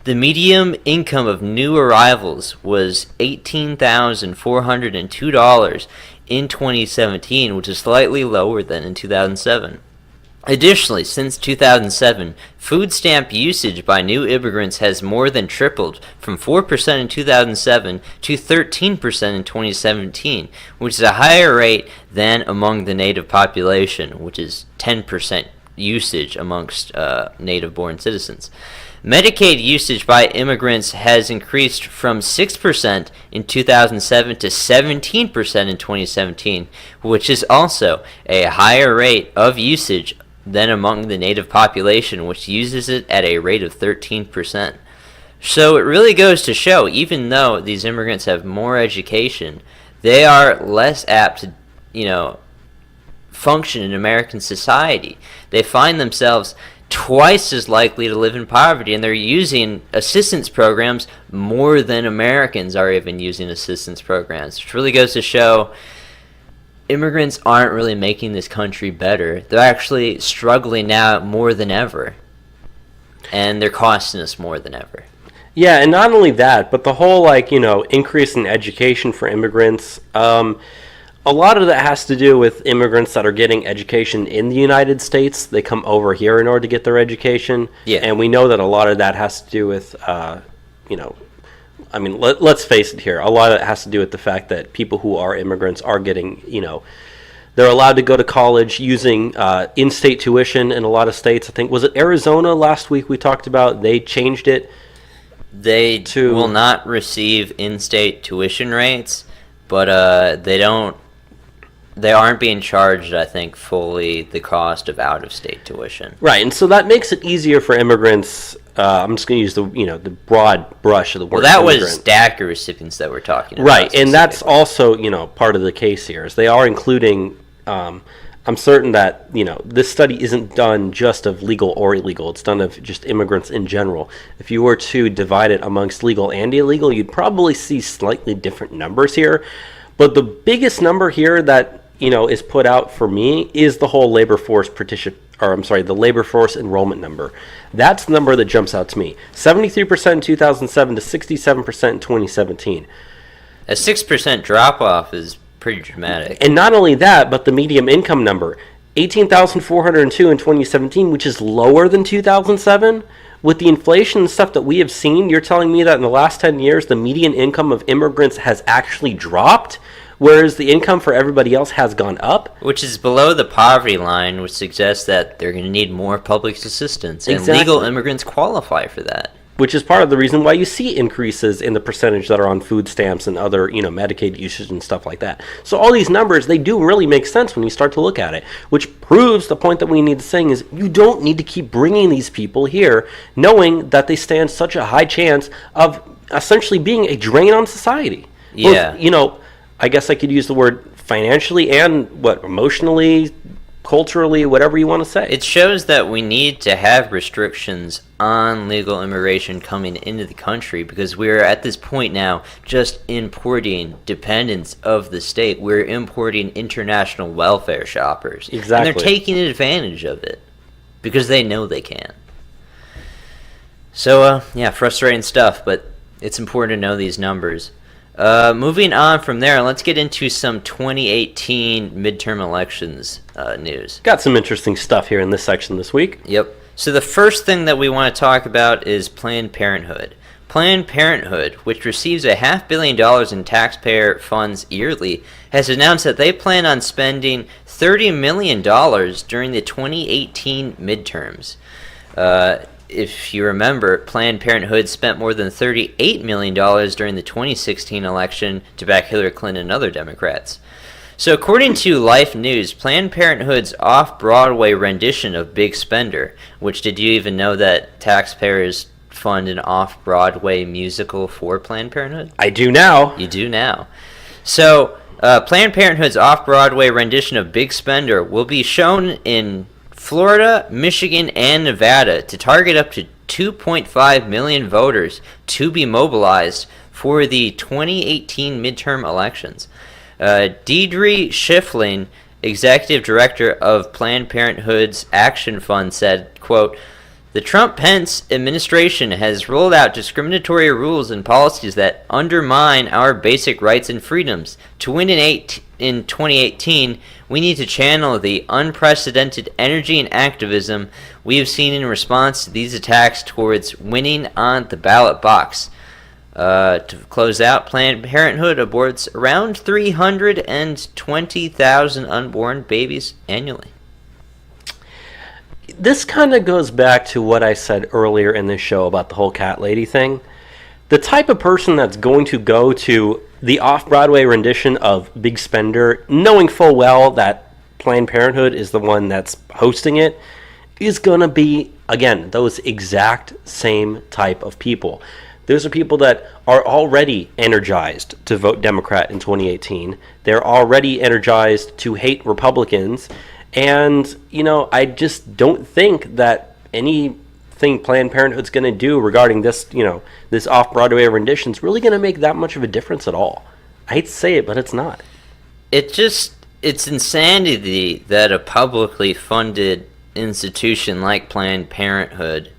The median income of new arrivals was $18,402 in 2017, which is slightly lower than in 2007. Additionally, since 2007, food stamp usage by new immigrants has more than tripled from 4% in 2007 to 13% in 2017, which is a higher rate than among the native population, which is 10% usage amongst native-born citizens. Medicaid usage by immigrants has increased from 6% in 2007 to 17% in 2017, which is also a higher rate of usage than among the native population, which uses it at a rate of 13%. So it really goes to show, even though these immigrants have more education, they are less apt to, function in American society. They find themselves twice as likely to live in poverty, and they're using assistance programs more than Americans are even using assistance programs, which really goes to show immigrants aren't really making this country better. They're actually struggling now more than ever, and they're costing us more than ever. Yeah, and not only that, but the whole, increase in education for immigrants, a lot of that has to do with immigrants that are getting education in the United States. They come over here in order to get their education. Yeah. And we know that a lot of that has to do with, let's face it here. A lot of it has to do with the fact that people who are immigrants are getting, they're allowed to go to college using in-state tuition in a lot of states. I think, was it Arizona last week we talked about? They changed it. They will not receive in-state tuition rates, but they aren't being charged, I think, fully the cost of out-of-state tuition. Right, and so that makes it easier for immigrants. I'm just going to use the broad brush of the word. Well, that immigrant. was DACA recipients that we're talking about. Right, and that's also part of the case here is they are including. I'm certain that this study isn't done just of legal or illegal. It's done of just immigrants in general. If you were to divide it amongst legal and illegal, you'd probably see slightly different numbers here. But the biggest number here that is put out for me is the whole labor force the labor force enrollment number. That's the number that jumps out to me. 73% in 2007 to 67% in 2017. A 6% drop-off is pretty dramatic. And not only that, but the median income number, 18,402 in 2017, which is lower than 2007. With the inflation and stuff that we have seen, you're telling me that in the last 10 years, the median income of immigrants has actually dropped, whereas the income for everybody else has gone up? Which is below the poverty line, which suggests that they're going to need more public assistance. And Exactly. legal immigrants qualify for that. Which is part of the reason why you see increases in the percentage that are on food stamps and other, Medicaid usage and stuff like that. So all these numbers, they do really make sense when you start to look at it, which proves the point that we need to say is you don't need to keep bringing these people here knowing that they stand such a high chance of essentially being a drain on society. Yeah. Both, I guess I could use the word financially and emotionally, culturally, whatever you want to say. It shows that we need to have restrictions on legal immigration coming into the country because we're at this point now just importing dependents of the state. We're importing international welfare shoppers. Exactly. And they're taking advantage of it because they know they can. So, frustrating stuff, but it's important to know these numbers. Moving on from there, let's get into some 2018 midterm elections news. Got some interesting stuff here in this section this week. Yep. So the first thing that we want to talk about is Planned Parenthood. Planned Parenthood, which receives $500 million in taxpayer funds yearly, has announced that they plan on spending $30 million during the 2018 midterms. If you remember, Planned Parenthood spent more than $38 million during the 2016 election to back Hillary Clinton and other Democrats. So according to Life News, Planned Parenthood's off-Broadway rendition of Big Spender, which did you even know that taxpayers fund an off-Broadway musical for Planned Parenthood? I do now. You do now. So Planned Parenthood's off-Broadway rendition of Big Spender will be shown in Florida, Michigan, and Nevada to target up to 2.5 million voters to be mobilized for the 2018 midterm elections. Deidre Schiffling, executive director of Planned Parenthood's Action Fund, said, quote, "The Trump-Pence administration has rolled out discriminatory rules and policies that undermine our basic rights and freedoms. To win in 2018, we need to channel the unprecedented energy and activism we have seen in response to these attacks towards winning on the ballot box." To close out, Planned Parenthood aborts around 320,000 unborn babies annually. This kind of goes back to what I said earlier in this show about the whole cat lady thing. The type of person that's going to go to the off-Broadway rendition of Big Spender, knowing full well that Planned Parenthood is the one that's hosting it, is going to be, again, those exact same type of people. Those are people that are already energized to vote Democrat in 2018. They're already energized to hate Republicans. And, I just don't think that anything Planned Parenthood's going to do regarding this, this off-Broadway rendition is really going to make that much of a difference at all. I hate to say it, but it's not. It's insanity that a publicly funded institution like Planned Parenthood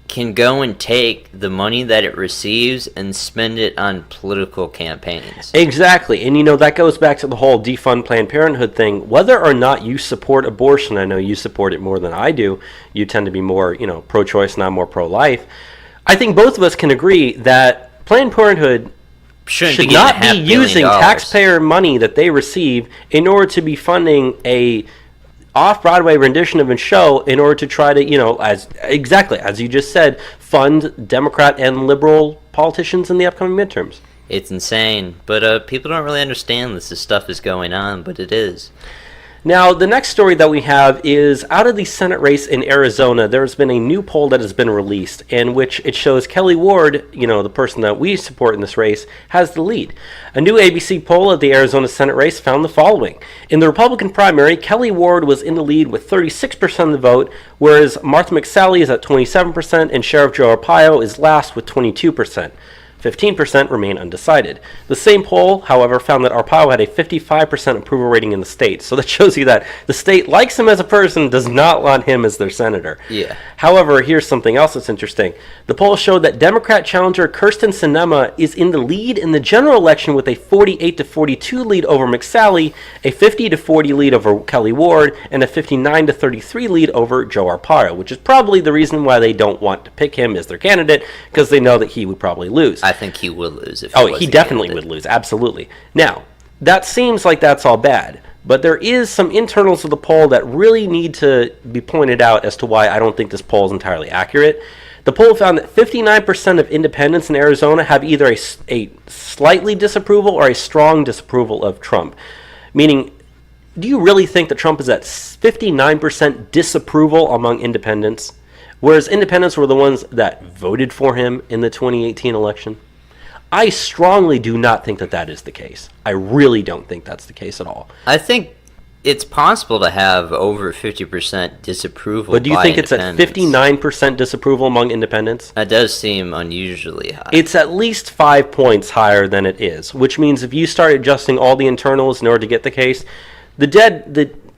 can go and take the money that it receives and spend it on political campaigns. Exactly. And, that goes back to the whole defund Planned Parenthood thing. Whether or not you support abortion, I know you support it more than I do. You tend to be more, pro-choice, not more pro-life. I think both of us can agree that Planned Parenthood should not be using taxpayer money that they receive in order to be funding a off-Broadway rendition of a show in order to try to, as you just said, fund Democrat and liberal politicians in the upcoming midterms. It's insane, but people don't really understand this stuff is going on, but it is. Now, the next story that we have is out of the Senate race in Arizona. There has been a new poll that has been released in which it shows Kelly Ward, the person that we support in this race, has the lead. A new ABC poll of the Arizona Senate race found the following. In the Republican primary, Kelly Ward was in the lead with 36% of the vote, whereas Martha McSally is at 27% and Sheriff Joe Arpaio is last with 22%. 15% remain undecided. The same poll, however, found that Arpaio had a 55% approval rating in the state. So that shows you that the state likes him as a person, does not want him as their senator. Yeah. However, here's something else that's interesting. The poll showed that Democrat challenger Kyrsten Sinema is in the lead in the general election with a 48-42 lead over McSally, a 50-40 lead over Kelly Ward, and a 59-33 lead over Joe Arpaio, which is probably the reason why they don't want to pick him as their candidate, because they know that he would probably lose. I think he would lose. He definitely would lose. Absolutely. Now, that seems like that's all bad, but there is some internals of the poll that really need to be pointed out as to why I don't think this poll is entirely accurate. The poll found that 59% of independents in Arizona have either a slightly disapproval or a strong disapproval of Trump. Meaning, do you really think that Trump is at 59% disapproval among independents? Whereas independents were the ones that voted for him in the 2018 election? I strongly do not think that that is the case. I really don't think that's the case at all. I think it's possible to have over 50% disapproval. But do you think it's at 59% disapproval among independents? That does seem unusually high. It's at least 5 points higher than it is, which means if you start adjusting all the internals in order to get the case,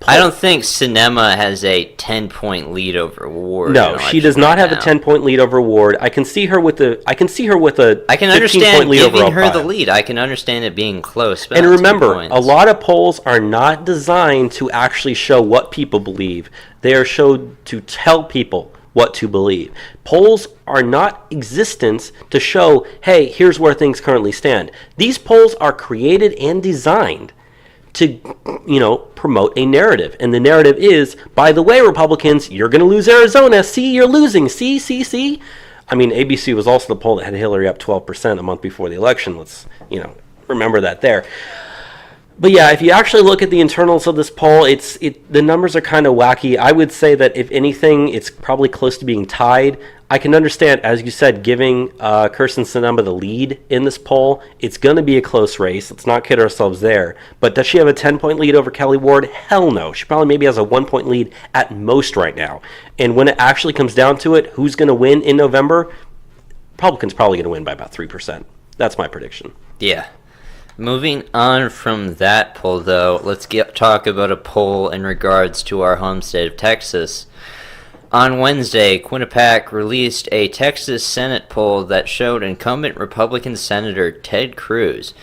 I don't think Sinema has a 10-point lead over Ward. No, she does not have a 10-point lead over Ward. I can see her with a 15-point lead over Arpaio. Giving her the lead. I can understand it being close. But and remember, a lot of polls are not designed to actually show what people believe. They are showed to tell people what to believe. Polls are not existence to show, hey, here's where things currently stand. These polls are created and designed to, promote a narrative. And the narrative is, by the way, Republicans, you're going to lose Arizona. See, you're losing. See. I mean, ABC was also the poll that had Hillary up 12% a month before the election. Let's, remember that there. But yeah, if you actually look at the internals of this poll, the numbers are kind of wacky. I would say that if anything, it's probably close to being tied. I can understand, as you said, giving Kyrsten Sinema the lead in this poll. It's going to be a close race. Let's not kid ourselves there. But does she have a 10-point lead over Kelly Ward? Hell no. She probably maybe has a 1-point lead at most right now. And when it actually comes down to it, who's going to win in November? Republicans probably going to win by about 3%. That's my prediction. Yeah. Moving on from that poll, though, let's talk about a poll in regards to our home state of Texas. On Wednesday, Quinnipiac released a Texas Senate poll that showed incumbent Republican Senator Ted Cruz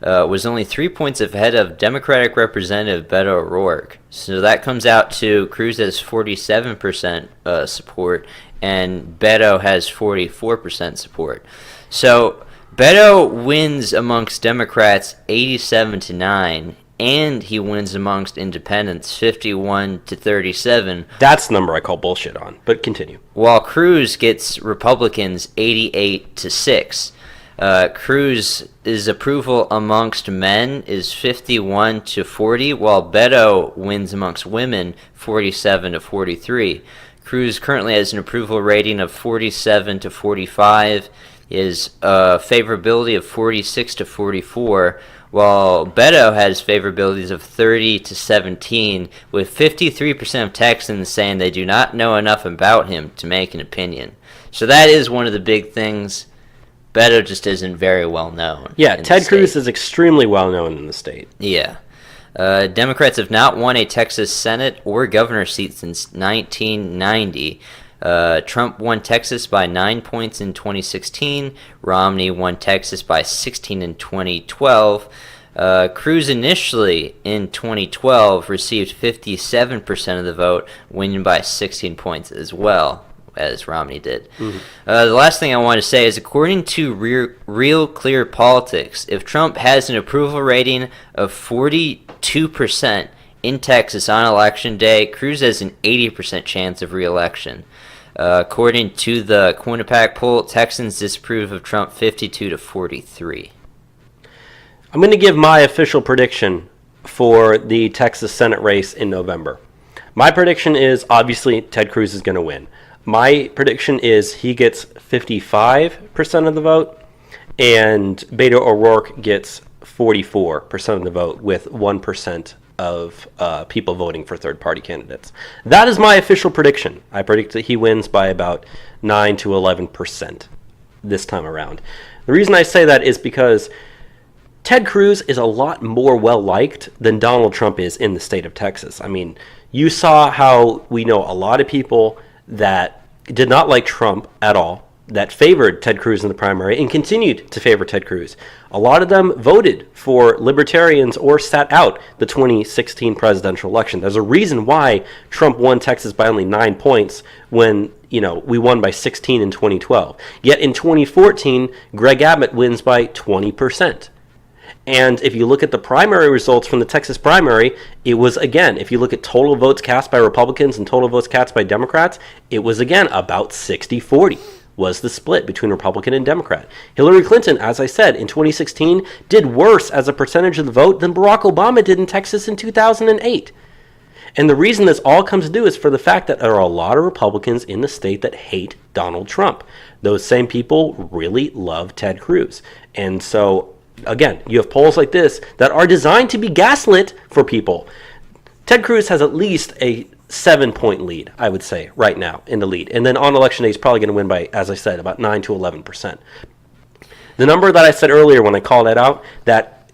was only 3 points ahead of Democratic Representative Beto O'Rourke. So that comes out to Cruz has 47% support, and Beto has 44% support. So Beto wins amongst Democrats 87-9. And he wins amongst independents 51-37. That's the number I call bullshit on, but continue. While Cruz gets Republicans 88-6. Cruz's approval amongst men is 51-40, while Beto wins amongst women 47-43. Cruz currently has an approval rating of 47-45, his favorability of 46-44, while Beto has favorabilities of 30-17, with 53% of Texans saying they do not know enough about him to make an opinion. So that is one of the big things. Beto just isn't very well known. Yeah, Ted Cruz is extremely well known in the state. Yeah. Democrats have not won a Texas Senate or governor seat since 1990. Trump won Texas by 9 points in 2016. Romney won Texas by 16 in 2012. Cruz initially in 2012 received 57% of the vote, winning by 16 points as well as Romney did. Mm-hmm. The last thing I want to say is, according to Real Clear Politics, if Trump has an approval rating of 42% in Texas on Election Day, Cruz has an 80% chance of re-election. According to the Quinnipiac poll, Texans disapprove of Trump 52-43. I'm going to give my official prediction for the Texas Senate race in November. My prediction is, obviously, Ted Cruz is going to win. My prediction is he gets 55% of the vote, and Beto O'Rourke gets 44% of the vote, with 1% of people voting for third-party candidates. That is my official prediction. I predict that he wins by about 9 to 11% this time around. The reason I say that is because Ted Cruz is a lot more well-liked than Donald Trump is in the state of Texas. I mean, you saw how we know a lot of people that did not like Trump at all, that favored Ted Cruz in the primary and continued to favor Ted Cruz. A lot of them voted for libertarians or sat out the 2016 presidential election. There's a reason why Trump won Texas by only 9 points when, we won by 16 in 2012. Yet in 2014, Greg Abbott wins by 20%. And if you look at the primary results from the Texas primary, it was, again, if you look at total votes cast by Republicans and total votes cast by Democrats, it was, again, about 60-40 was the split between Republican and Democrat. Hillary Clinton, as I said, in 2016, did worse as a percentage of the vote than Barack Obama did in Texas in 2008. And the reason this all comes to do is for the fact that there are a lot of Republicans in the state that hate Donald Trump. Those same people really love Ted Cruz. And so, again, you have polls like this that are designed to be gaslit for people. Ted Cruz has at least a 7-point lead, I would say, right now in the lead. And then on election day, he's probably going to win by, as I said, about 9 to 11%. The number that I said earlier when I called that out, that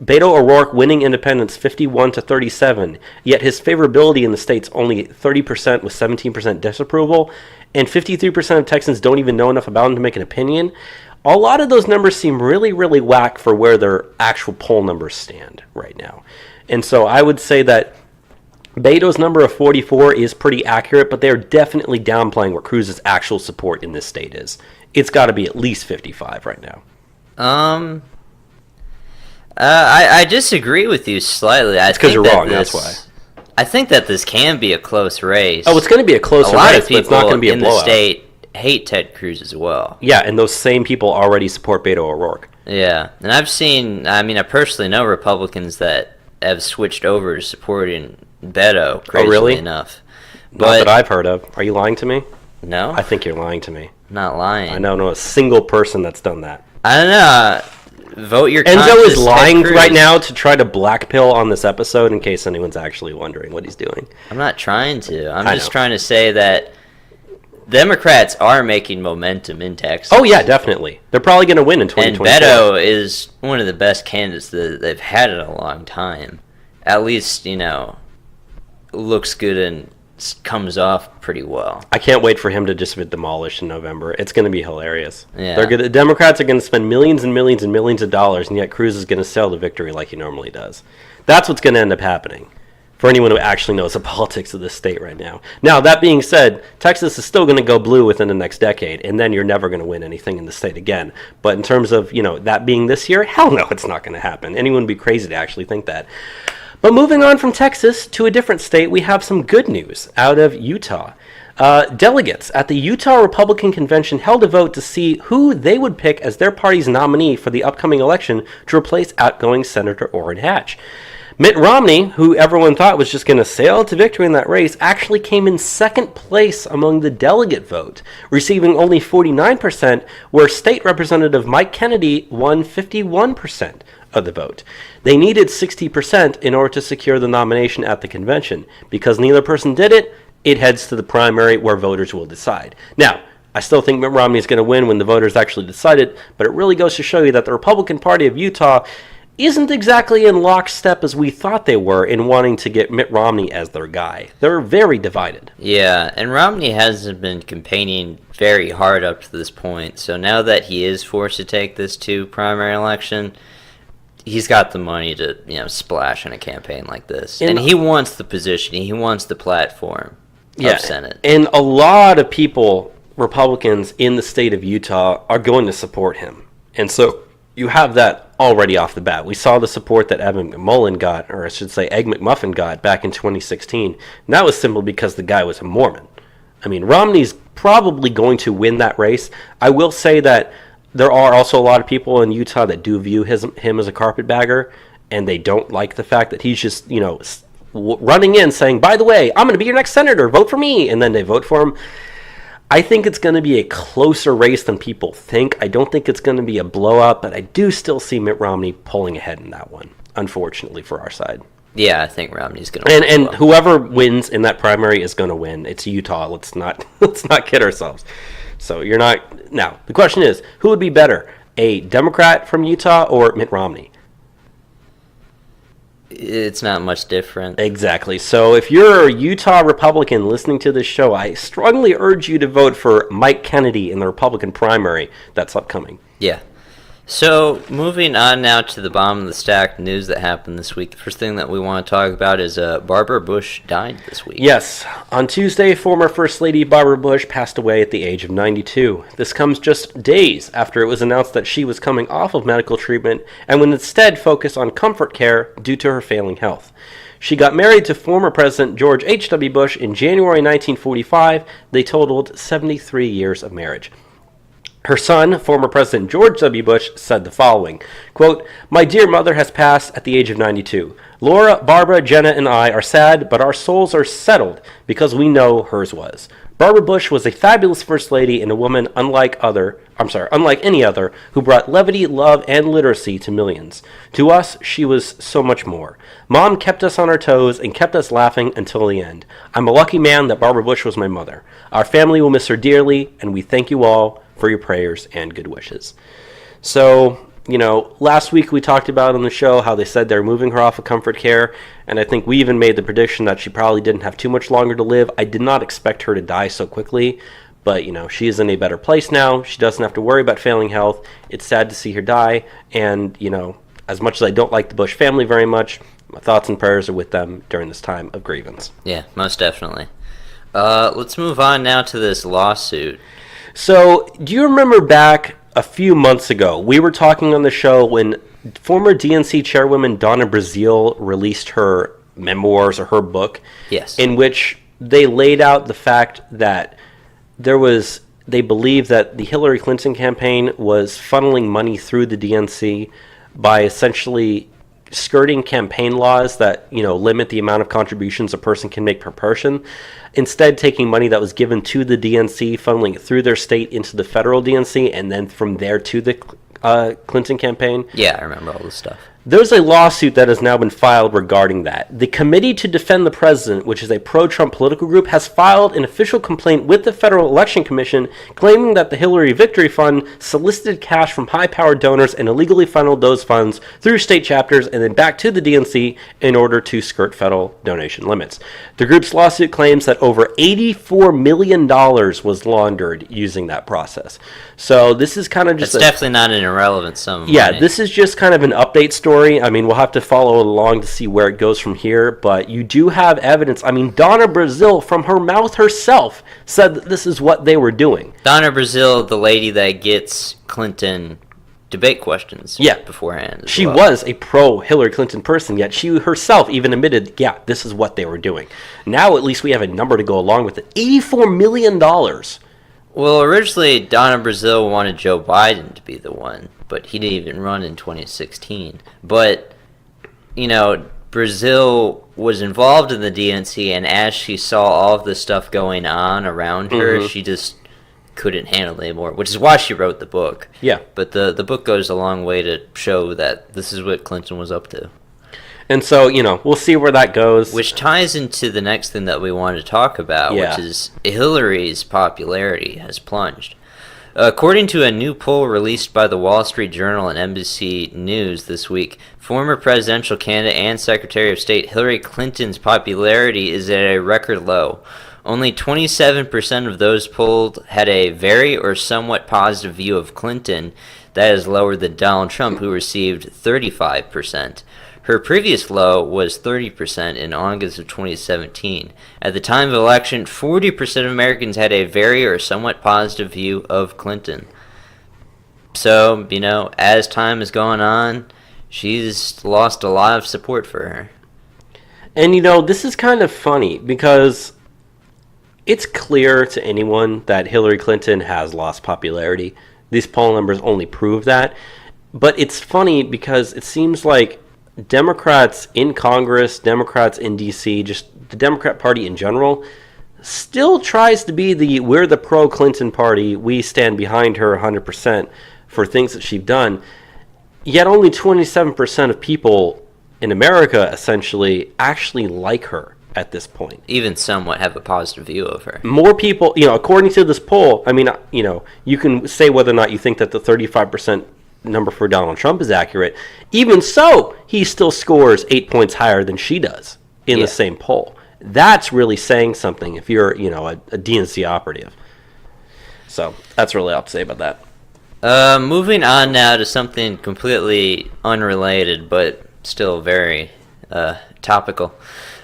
Beto O'Rourke winning independents 51-37, yet his favorability in the state's only 30% with 17% disapproval, and 53% of Texans don't even know enough about him to make an opinion. A lot of those numbers seem really, really whack for where their actual poll numbers stand right now. And so I would say that Beto's number of 44 is pretty accurate, but they're definitely downplaying what Cruz's actual support in this state is. It's got to be at least 55 right now. I disagree with you slightly. It's because you're wrong, that's why. I think that this can be a close race. Oh, it's going to be a close race, but it's not going to be a blowout. In the state hate Ted Cruz as well. Yeah, and those same people already support Beto O'Rourke. Yeah, and I personally know Republicans that have switched over to supporting Beto, crazily enough. But not that I've heard of. Are you lying to me? No. I think you're lying to me. I'm not lying. I don't know a single person that's done that. I don't know. Vote your Enzo is lying right now to try to blackpill on this episode in case anyone's actually wondering what he's doing. I'm not trying to. I'm just trying to say that Democrats are making momentum in Texas. Oh, yeah, definitely. They're probably going to win in 2024. And Beto is one of the best candidates that they've had in a long time. At least, looks good and comes off pretty well. I can't wait for him to just get demolished in November. It's going to be hilarious. Yeah. The Democrats are going to spend millions and millions and millions of dollars, and yet Cruz is going to sell the victory like he normally does. That's what's going to end up happening for anyone who actually knows the politics of this state right now. Now, that being said, Texas is still going to go blue within the next decade, and then you're never going to win anything in the state again. But in terms of, that being this year, hell no, it's not going to happen. Anyone would be crazy to actually think that. But moving on from Texas to a different state, we have some good news out of Utah. Delegates at the Utah Republican Convention held a vote to see who they would pick as their party's nominee for the upcoming election to replace outgoing Senator Orrin Hatch. Mitt Romney, who everyone thought was just going to sail to victory in that race, actually came in second place among the delegate vote, receiving only 49%, where State Representative Mike Kennedy won 51% of the vote. They needed 60% in order to secure the nomination at the convention. Because neither person did it, it heads to the primary where voters will decide. Now, I still think Mitt Romney is going to win when the voters actually decide it, but it really goes to show you that the Republican Party of Utah isn't exactly in lockstep as we thought they were in wanting to get Mitt Romney as their guy. They're very divided. Yeah, and Romney hasn't been campaigning very hard up to this point, so now that he is forced to take this to primary election, he's got the money to, splash in a campaign like this. And he wants the position, he wants the platform of Senate. And a lot of people, Republicans in the state of Utah, are going to support him. And so you have that already off the bat. We saw the support that Egg McMuffin got back in 2016. And that was simply because the guy was a Mormon. I mean, Romney's probably going to win that race. I will say that there are also a lot of people in Utah that do view him as a carpetbagger, and they don't like the fact that he's just, running in saying, by the way, I'm going to be your next senator, vote for me, and then they vote for him. I think it's going to be a closer race than people think. I don't think it's going to be a blowout, but I do still see Mitt Romney pulling ahead in that one, unfortunately for our side. Yeah, I think Romney's going to win. And whoever wins in that primary is going to win. It's Utah. Let's not kid ourselves. So you're not... Now, the question is, who would be better, a Democrat from Utah or Mitt Romney? It's not much different. Exactly. So if you're a Utah Republican listening to this show, I strongly urge you to vote for Mike Kennedy in the Republican primary that's upcoming. Yeah. So moving on now to the bottom of the stack news that happened this week. The first thing that we want to talk about is Barbara Bush died this week. Yes. On Tuesday, former First Lady Barbara Bush passed away at the age of 92. This comes just days after it was announced that she was coming off of medical treatment and would instead focus on comfort care due to her failing health. She got married to former President George H.W. Bush in January 1945. They totaled 73 years of marriage. Her son, former President George W. Bush, said the following, quote, "My dear mother has passed at the age of 92. Laura, Barbara, Jenna, and I are sad, but our souls are settled because we know hers was. Barbara Bush was a fabulous First Lady and a woman unlike any other, who brought levity, love, and literacy to millions. To us, she was so much more. Mom kept us on our toes and kept us laughing until the end. I'm a lucky man that Barbara Bush was my mother. Our family will miss her dearly, and we thank you all for your prayers and good wishes." So, last week we talked about on the show how they said they're moving her off of comfort care, and I think we even made the prediction that she probably didn't have too much longer to live. I did not expect her to die so quickly, but, she is in a better place now. She doesn't have to worry about failing health. It's sad to see her die, and, as much as I don't like the Bush family very much, my thoughts and prayers are with them during this time of grievance. Yeah, most definitely. Let's move on now to this lawsuit. So, do you remember back a few months ago, we were talking on the show when former DNC chairwoman Donna Brazile released her memoirs or her book? Yes. In which they laid out the fact that they believed that the Hillary Clinton campaign was funneling money through the DNC by essentially skirting campaign laws that, limit the amount of contributions a person can make per person, instead taking money that was given to the DNC, funneling it through their state into the federal DNC, and then from there to the Clinton campaign. Yeah, I remember all this stuff. There's a lawsuit that has now been filed regarding that. The Committee to Defend the President, which is a pro-Trump political group, has filed an official complaint with the Federal Election Commission claiming that the Hillary Victory Fund solicited cash from high-powered donors and illegally funneled those funds through state chapters and then back to the DNC in order to skirt federal donation limits. The group's lawsuit claims that over $84 million was laundered using that process. So this is kind of just... It's definitely not an irrelevant sum of money. This is just kind of an update story. I mean, we'll have to follow along to see where it goes from here, but you do have evidence. I mean, Donna Brazile, from her mouth herself, said that this is what they were doing. Donna Brazile, the lady that gets Clinton debate questions beforehand. She was a pro-Hillary Clinton person, yet she herself even admitted, this is what they were doing. Now at least we have a number to go along with it. $84 million. Well, originally Donna Brazile wanted Joe Biden to be the one, but he didn't even run in 2016. But, Brazil was involved in the DNC, and as she saw all of this stuff going on around her, she just couldn't handle it anymore, which is why she wrote the book. Yeah. But the book goes a long way to show that this is what Clinton was up to. And so, we'll see where that goes. Which ties into the next thing that we wanted to talk about, which is Hillary's popularity has plunged. According to a new poll released by the Wall Street Journal and NBC News this week, former presidential candidate and Secretary of State Hillary Clinton's popularity is at a record low. Only 27% of those polled had a very or somewhat positive view of Clinton. That is lower than Donald Trump, who received 35%. Her previous low was 30% in August of 2017. At the time of election, 40% of Americans had a very or somewhat positive view of Clinton. So, as time has gone on, she's lost a lot of support for her. And, this is kind of funny because it's clear to anyone that Hillary Clinton has lost popularity. These poll numbers only prove that. But it's funny because it seems like Democrats in Congress, Democrats in D.C., just the Democrat Party in general, still tries to be we're the pro-Clinton party, we stand behind her 100% for things that she's done. Yet only 27% of people in America, essentially, actually like her at this point. Even somewhat have a positive view of her. More people, according to this poll, you can say whether or not you think that the 35% number for Donald Trump is accurate. Even so, he still scores 8 points higher than she does in the same poll. That's really saying something if you're, a DNC operative. So that's really all to say about that. Moving on now to something completely unrelated, but still very topical.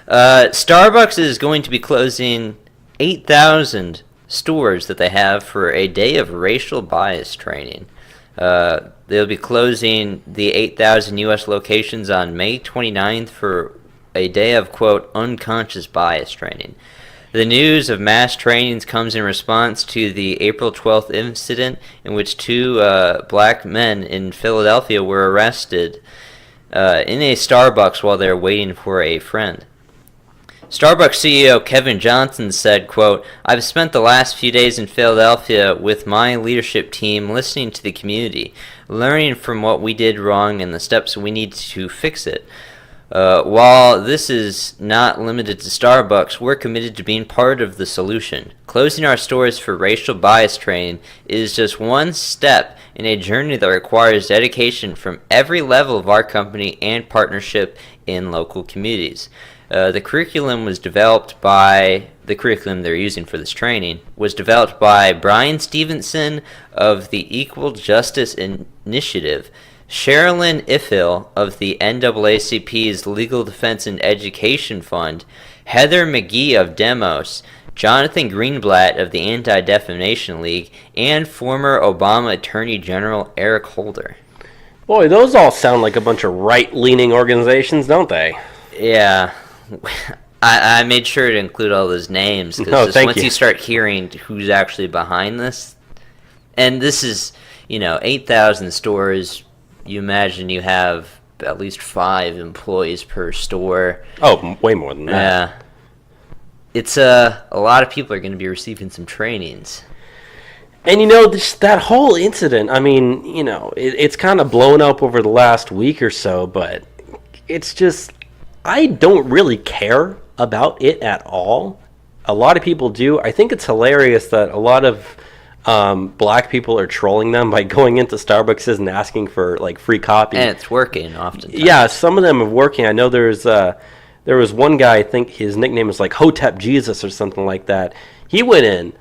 Starbucks is going to be closing 8,000 stores that they have for a day of racial bias training. They'll be closing the 8,000 U.S. locations on May 29th for a day of, quote, unconscious bias training. The news of mass trainings comes in response to the April 12th incident in which two black men in Philadelphia were arrested in a Starbucks while they were waiting for a friend. Starbucks CEO Kevin Johnson said, quote, "I've spent the last few days in Philadelphia with my leadership team listening to the community, learning from what we did wrong and the steps we need to fix it. While this is not limited to Starbucks, we're committed to being part of the solution. Closing our stores for racial bias training is just one step in a journey that requires dedication from every level of our company and partnership in local communities." The curriculum they're using for this training was developed by Brian Stevenson of the Equal Justice Initiative, Sherilyn Ifill of the NAACP's Legal Defense and Education Fund, Heather McGee of Demos, Jonathan Greenblatt of the Anti-Defamation League, and former Obama Attorney General Eric Holder. Boy, those all sound like a bunch of right-leaning organizations, don't they? Yeah. I made sure to include all those names because once you start hearing who's actually behind this, and this is, 8,000 stores, you imagine you have at least 5 employees per store. Oh, way more than that. Yeah. It's a lot of people are going to be receiving some trainings. And that whole incident, it's kind of blown up over the last week or so, but it's just, I don't really care about it at all. A lot of people do. I think it's hilarious that a lot of black people are trolling them by going into Starbucks and asking for free coffee. And it's working often. Yeah, some of them are working. I know there was one guy, I think his nickname was Hotep Jesus or something like that. He went in.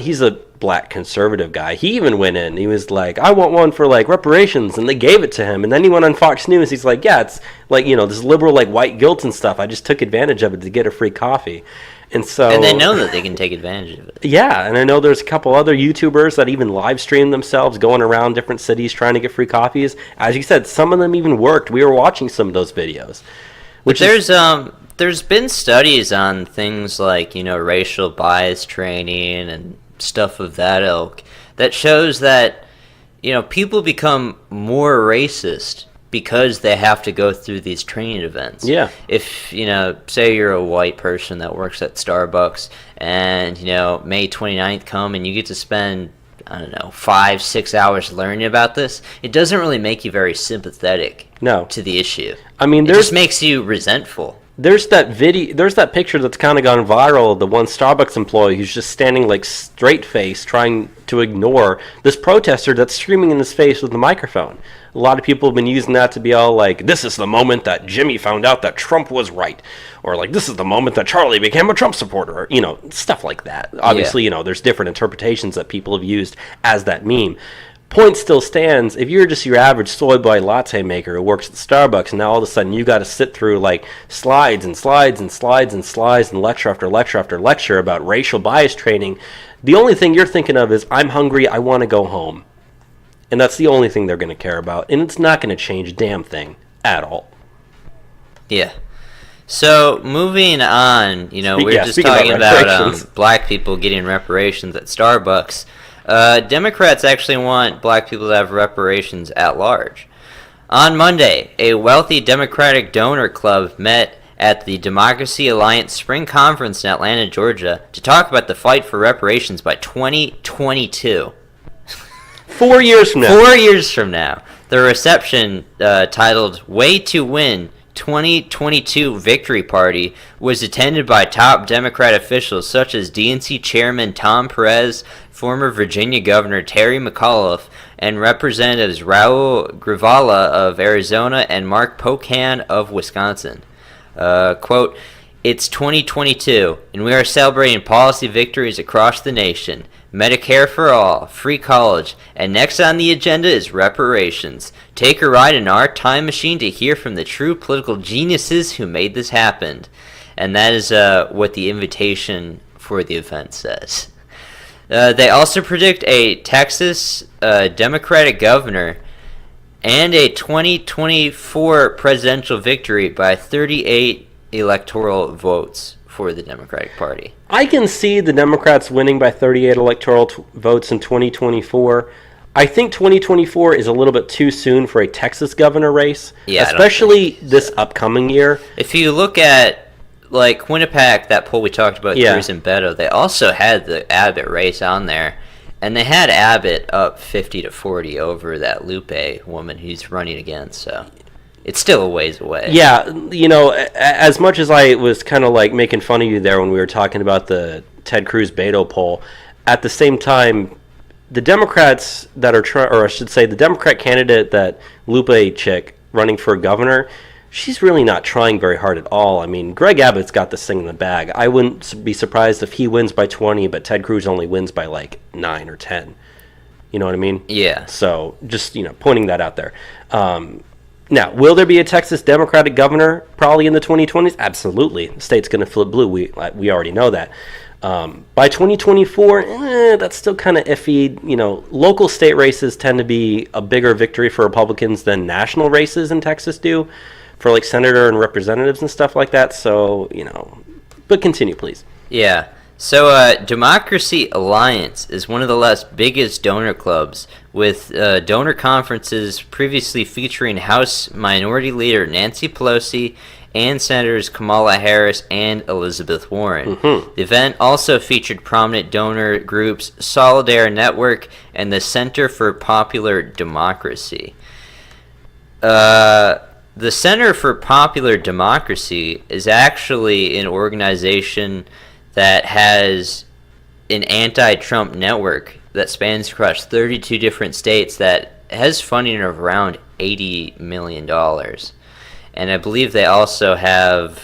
He's a black conservative guy. He even went in. He was like, "I want one for reparations," and they gave it to him. And then he went on Fox News. He's like, "Yeah, it's this liberal white guilt and stuff. I just took advantage of it to get a free coffee." And they know that they can take advantage of it. Yeah, and I know there's a couple other YouTubers that even live stream themselves going around different cities trying to get free coffees. As you said, some of them even worked. We were watching some of those videos. There's been studies on things like, racial bias training and stuff of that ilk that shows that, people become more racist because they have to go through these training events. Yeah. If, say you're a white person that works at Starbucks and, May 29th come and you get to spend, 5-6 hours learning about this, it doesn't really make you very sympathetic to the issue. I mean, it just makes you resentful. There's that picture that's kind of gone viral of the one Starbucks employee who's just standing like straight face trying to ignore this protester that's screaming in his face with the microphone. A lot of people have been using that to be all like, this is the moment that Jimmy found out that Trump was right, or like, this is the moment that Charlie became a Trump supporter, stuff like that. Obviously, there's different interpretations that people have used as that meme. Point still stands, if you're just your average soy boy latte maker who works at Starbucks and now all of a sudden you got to sit through like slides and slides and slides and slides and lecture after lecture after lecture about racial bias training, the only thing you're thinking of is, I'm hungry, I want to go home. And that's the only thing they're going to care about, and it's not going to change a damn thing at all. Yeah. So moving on, we're just talking about black people getting reparations at Starbucks. Democrats actually want black people to have reparations at large. On Monday, a wealthy Democratic donor club met at the Democracy Alliance Spring Conference in Atlanta, Georgia, to talk about the fight for reparations by 2022. 4 years from now. 4 years from now. The reception, titled Way to Win 2022 Victory Party, was attended by top Democrat officials such as DNC Chairman Tom Perez, former Virginia Governor Terry McAuliffe, and Representatives Raul Grivala of Arizona and Mark Pocan of Wisconsin. Quote, "It's 2022, and we are celebrating policy victories across the nation. Medicare for all, free college, and next on the agenda is reparations. Take a ride in our time machine to hear from the true political geniuses who made this happen." And that is what the invitation for the event says. They also predict a Texas Democratic governor and a 2024 presidential victory by 38 electoral votes for the Democratic Party. I can see the Democrats winning by 38 electoral votes in 2024. I think 2024 is a little bit too soon for a Texas governor race, especially this upcoming year. If you look at, like, Quinnipiac, that poll we talked about, Cruz and Beto, they also had the Abbott race on there, and they had Abbott up 50-40 over that Lupe woman he's running against, so it's still a ways away. Yeah, as much as I was kind of like making fun of you there when we were talking about the Ted Cruz Beto poll, at the same time, the Democrats that are or I should say the Democrat candidate, that Lupe chick running for governor, she's really not trying very hard at all. I mean, Greg Abbott's got this thing in the bag. I wouldn't be surprised if he wins by 20, but Ted Cruz only wins by like 9 or 10. You know what I mean? Yeah. So just, pointing that out there. Now, will there be a Texas Democratic governor probably in the 2020s? Absolutely. The state's going to flip blue. We already know that. By 2024, that's still kind of iffy. Local state races tend to be a bigger victory for Republicans than national races in Texas do, for like senator and representatives and stuff like that. So, but continue, please. Yeah. So, Democracy Alliance is one of the biggest donor clubs, with donor conferences previously featuring House Minority Leader Nancy Pelosi and Senators Kamala Harris and Elizabeth Warren. Mm-hmm. The event also featured prominent donor groups Solidar Network and the Center for Popular Democracy. The Center for Popular Democracy is actually an organization that has an anti-Trump network that spans across 32 different states that has funding of around $80 million. And I believe they also have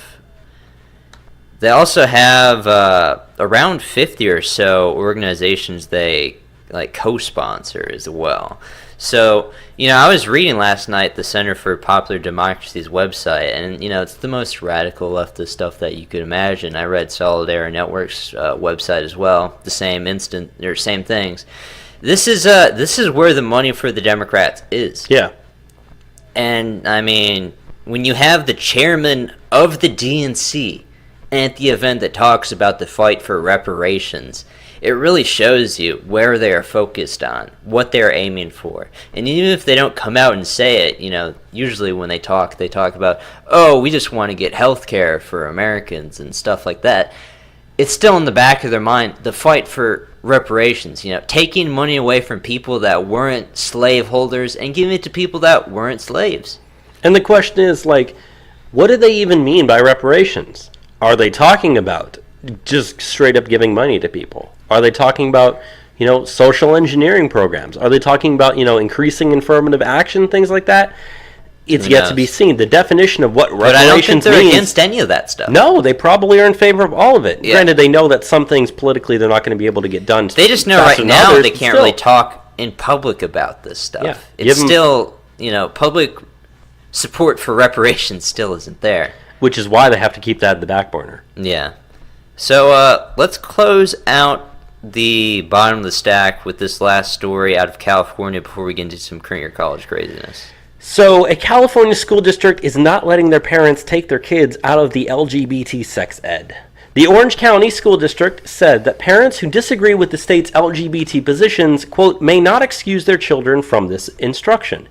around 50 or so organizations they like co-sponsor as well. So, I was reading last night the Center for Popular Democracy's website, and, it's the most radical leftist stuff that you could imagine. I read Solidar Network's website as well, the same things. This is where the money for the Democrats is. Yeah. And, I mean, when you have the chairman of the DNC at the event that talks about the fight for reparations, it really shows you where they are focused on, what they're aiming for. And even if they don't come out and say it, usually when they talk about, oh, we just want to get health care for Americans and stuff like that. It's still in the back of their mind, the fight for reparations, taking money away from people that weren't slaveholders and giving it to people that weren't slaves. And the question is, what do they even mean by reparations? Are they talking about just straight up giving money to people? Are they talking about, social engineering programs? Are they talking about, increasing affirmative action, things like that? It's yet to be seen. The definition of what reparations means... But I don't think they're against any of that stuff. No, they probably are in favor of all of it. Yeah. Granted, they know that some things politically they're not going to be able to get done. They just know right now they can't really talk in public about this stuff. Yeah. It's still, public support for reparations still isn't there. Which is why they have to keep that at the back burner. Yeah. So let's close out the bottom of the stack with this last story out of California before we get into some current year college craziness. So, a California school district is not letting their parents take their kids out of the LGBT sex ed. The Orange County School District said that parents who disagree with the state's LGBT positions, quote, may not excuse their children from this instruction.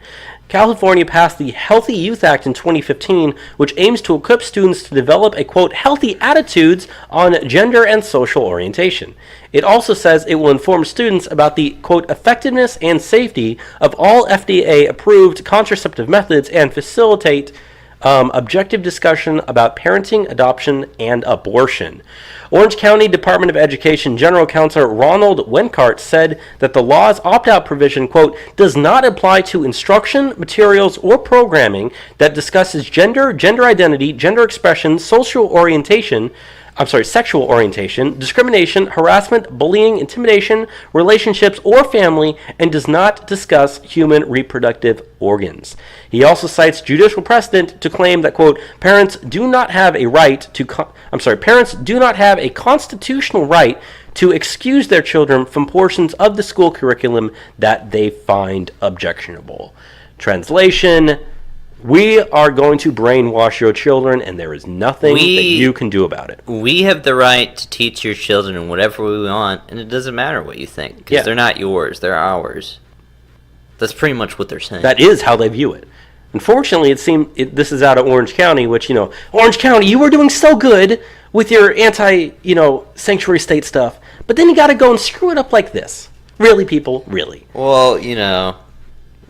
California passed the Healthy Youth Act in 2015, which aims to equip students to develop a, quote, healthy attitudes on gender and social orientation. It also says it will inform students about the, quote, effectiveness and safety of all FDA-approved contraceptive methods and facilitate objective discussion about parenting, adoption, and abortion. Orange County Department of Education General Counsel Ronald Wenkart said that the law's opt-out provision, quote, does not apply to instruction, materials, or programming that discusses gender, gender identity, gender expression, sexual orientation, discrimination, harassment, bullying, intimidation, relationships, or family, and does not discuss human reproductive organs. He also cites judicial precedent to claim that, quote, parents do not have a constitutional right to excuse their children from portions of the school curriculum that they find objectionable. Translation: we are going to brainwash your children, and there is nothing that you can do about it. We have the right to teach your children whatever we want, and it doesn't matter what you think, because they're not yours, they're ours. That's pretty much what they're saying. That is how they view it. Unfortunately, this is out of Orange County, which, Orange County, you were doing so good with your sanctuary state stuff, but then you got to go and screw it up like this. Really, people? Really? Well,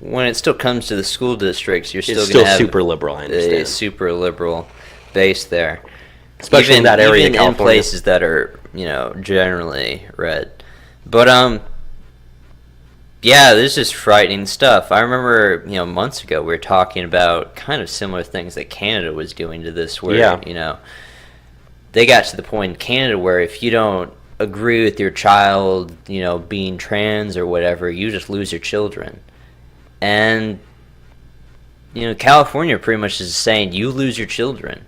when it still comes to the school districts, you're still going to have super liberal, I understand. A super liberal base there. Especially in that area of California. In places that are, generally red. But, yeah, this is frightening stuff. I remember, months ago we were talking about kind of similar things that Canada was doing to this, where, they got to the point in Canada where if you don't agree with your child, being trans or whatever, you just lose your children. And, California pretty much is saying you lose your children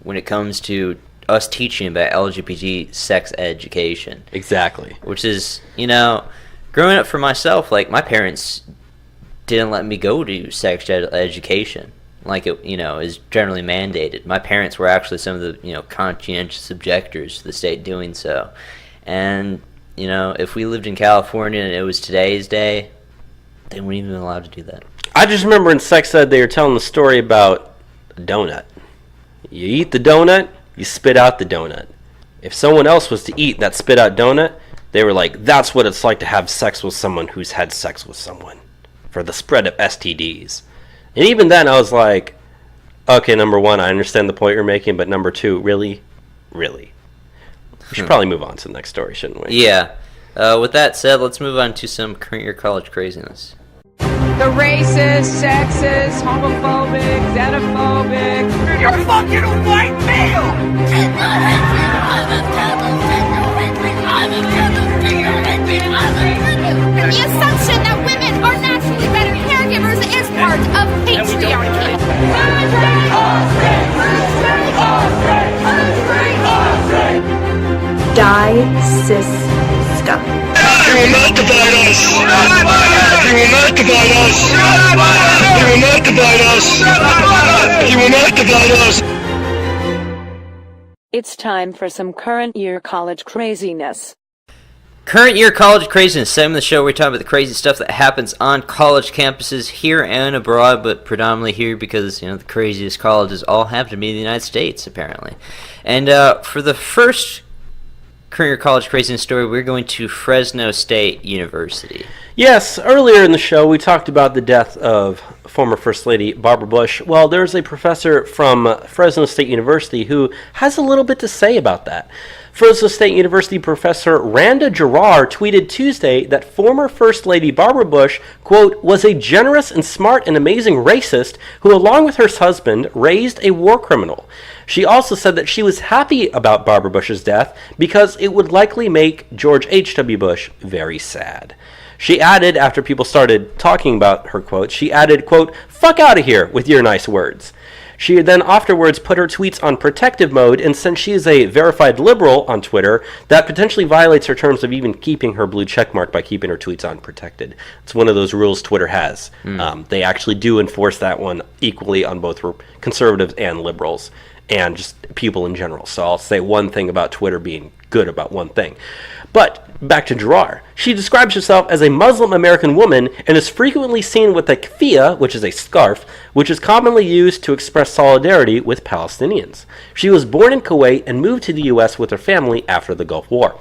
when it comes to us teaching about LGBT sex education. Exactly. Which is, growing up for myself, my parents didn't let me go to sex education like it, is generally mandated. My parents were actually some of the, conscientious objectors to the state doing so. And, if we lived in California and it was today's day, they weren't even allowed to do that. I just remember in sex ed they were telling the story about a donut. You eat the donut, you spit out the donut. If someone else was to eat that spit out donut, they were like, that's what it's like to have sex with someone who's had sex with someone, for the spread of STDs. And even then I was like, okay, number one, I understand the point you're making, but number two, really? Really? We should probably move on to the next story, shouldn't we? Yeah. With that said, let's move on to some current year college craziness. The racist, sexist, homophobic, xenophobic. You're fucking a white male! The assumption that women are naturally better caregivers is part of patriarchy. Die, cis, scum. You will not divide us! You will not divide us! You will not divide us! You will not divide us! It's time for some current year college craziness. Current year college craziness, segment of the show where we talk about the crazy stuff that happens on college campuses here and abroad, but predominantly here because, the craziest colleges all happen to be in the United States, apparently. And for the first current year college craziness story, we're going to Fresno State University. Yes, earlier in the show we talked about the death of former First Lady Barbara Bush. Well, there's a professor from Fresno State University who has a little bit to say about that. Fresno State University professor Randa Gerard tweeted Tuesday that former First Lady Barbara Bush, quote, was a generous and smart and amazing racist who, along with her husband, raised a war criminal. She also said that she was happy about Barbara Bush's death because it would likely make George H.W. Bush very sad. She added, after people started talking about her quote, she added, quote, fuck out of here with your nice words. She then afterwards put her tweets on protective mode, and since she is a verified liberal on Twitter, that potentially violates her terms of even keeping her blue checkmark by keeping her tweets unprotected. It's one of those rules Twitter has. They actually do enforce that one equally on both conservatives and liberals, and just people in general. So I'll say one thing about Twitter being good about one thing. But back to Gerard. She describes herself as a Muslim American woman and is frequently seen with a keffiyeh, which is a scarf, which is commonly used to express solidarity with Palestinians. She was born in Kuwait and moved to the U.S. with her family after the Gulf War.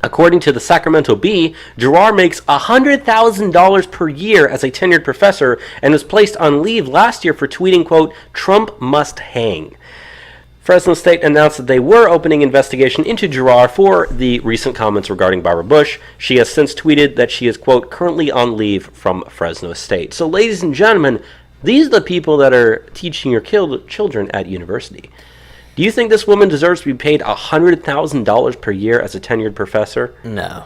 According to the Sacramento Bee, Gerard makes $100,000 per year as a tenured professor and was placed on leave last year for tweeting, quote, Trump must hang. Fresno State announced that they were opening investigation into Gerard for the recent comments regarding Barbara Bush. She has since tweeted that she is, quote, currently on leave from Fresno State. So, ladies and gentlemen, these are the people that are teaching your children at university. Do you think this woman deserves to be paid $100,000 per year as a tenured professor? No.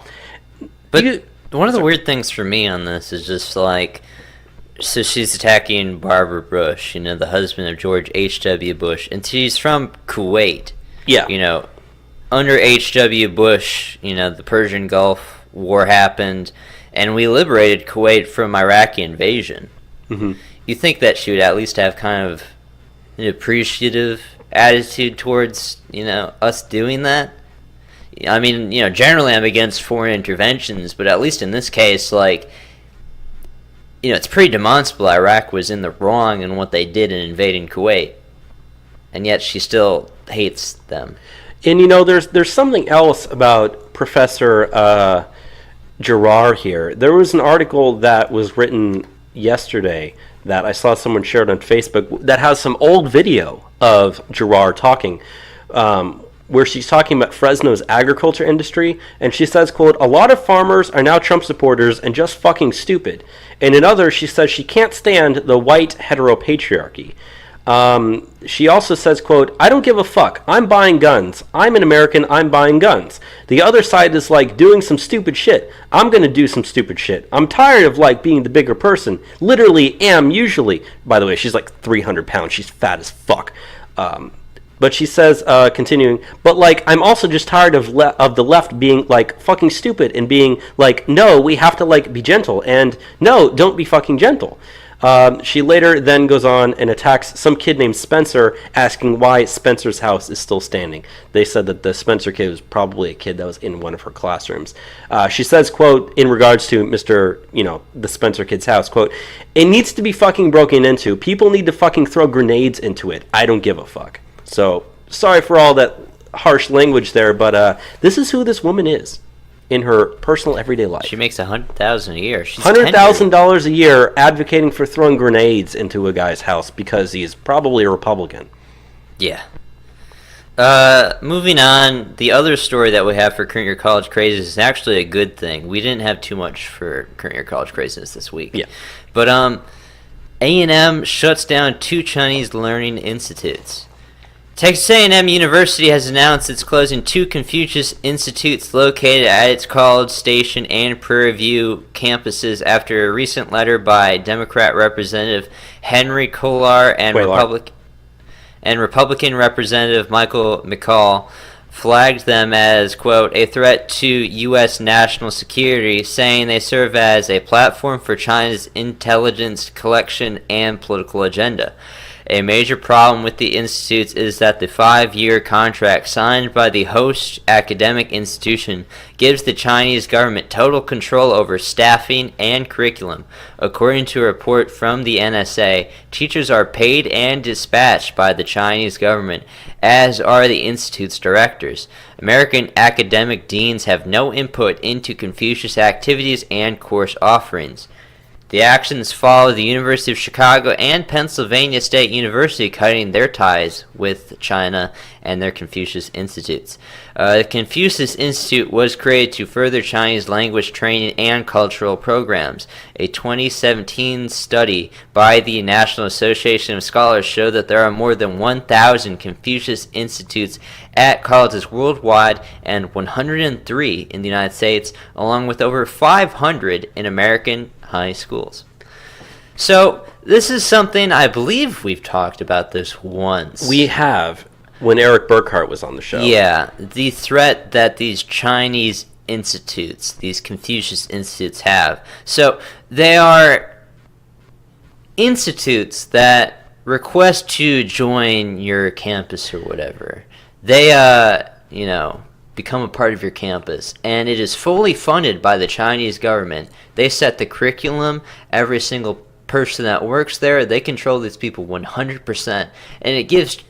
But one of the weird things for me on this is just like, so she's attacking Barbara Bush, the husband of George H.W. Bush, and she's from Kuwait. Yeah. Under H.W. Bush, the Persian Gulf War happened, and we liberated Kuwait from Iraqi invasion. Mm-hmm. You think that she would at least have kind of an appreciative attitude towards, us doing that? I mean, generally I'm against foreign interventions, but at least in this case, it's pretty demonstrable Iraq was in the wrong in what they did in invading Kuwait, and yet she still hates them. And there's something else about Professor Gerard here. There was an article that was written yesterday that I saw someone shared on Facebook that has some old video of Gerard talking, where she's talking about Fresno's agriculture industry, and she says, quote, a lot of farmers are now Trump supporters and just fucking stupid. And in others, she says she can't stand the white heteropatriarchy. She also says, quote, I don't give a fuck. I'm buying guns. I'm an American. I'm buying guns. The other side is doing some stupid shit. I'm going to do some stupid shit. I'm tired of being the bigger person. Literally am usually. By the way, she's 300 pounds. She's fat as fuck. But she says, continuing, but I'm also just tired of the left being fucking stupid and being no, we have to be gentle, and no, don't be fucking gentle. She later then goes on and attacks some kid named Spencer, asking why Spencer's house is still standing. They said that the Spencer kid was probably a kid that was in one of her classrooms. She says, quote, in regards to the Spencer kid's house, quote, it needs to be fucking broken into. People need to fucking throw grenades into it. I don't give a fuck. So, sorry for all that harsh language there, but this is who this woman is in her personal everyday life. She makes $100,000 a year. She's $100,000 a year advocating for throwing grenades into a guy's house because he's probably a Republican. Yeah. Moving on, the other story that we have for Current Year College Craziness is actually a good thing. We didn't have too much for Current Year College Craziness this week. Yeah. But A&M shuts down 2 Chinese learning institutes. Texas A&M University has announced it's closing 2 Confucius Institutes located at its College Station and Prairie View campuses after a recent letter by Democrat Representative Henry Cuellar and Republican Representative Michael McCaul flagged them as, quote, a threat to U.S. national security, saying they serve as a platform for China's intelligence collection and political agenda. A major problem with the institutes is that the 5-year contract signed by the host academic institution gives the Chinese government total control over staffing and curriculum. According to a report from the NSA, teachers are paid and dispatched by the Chinese government, as are the institute's directors. American academic deans have no input into Confucius activities and course offerings. The actions follow the University of Chicago and Pennsylvania State University cutting their ties with China and their Confucius Institutes. The Confucius Institute was created to further Chinese language training and cultural programs. A 2017 study by the National Association of Scholars showed that there are more than 1,000 Confucius Institutes at colleges worldwide and 103 in the United States, along with over 500 in American high schools. So this is something I believe we've talked about this once. We have, when Eric Burkhart was on the show. Yeah, the threat that these Chinese institutes, these Confucius institutes have. So they are institutes that request to join your campus or whatever. They, become a part of your campus, and it is fully funded by the Chinese government. They set the curriculum. Every single person that works there, they control these people 100%, and it gives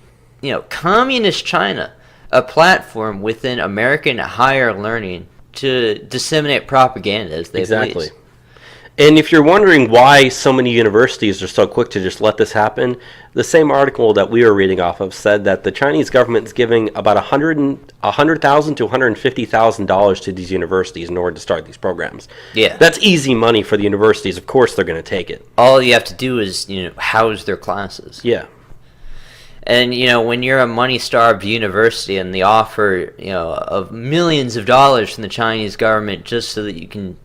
communist China a platform within American higher learning to disseminate propaganda as they please. And if you're wondering why so many universities are so quick to just let this happen, the same article that we were reading off of said that the Chinese government is giving about $100,000 to $150,000 to these universities in order to start these programs. Yeah. That's easy money for the universities. Of course they're going to take it. All you have to do is, house their classes. Yeah. And, when you're a money-starved university and the offer, of millions of dollars from the Chinese government just so that you can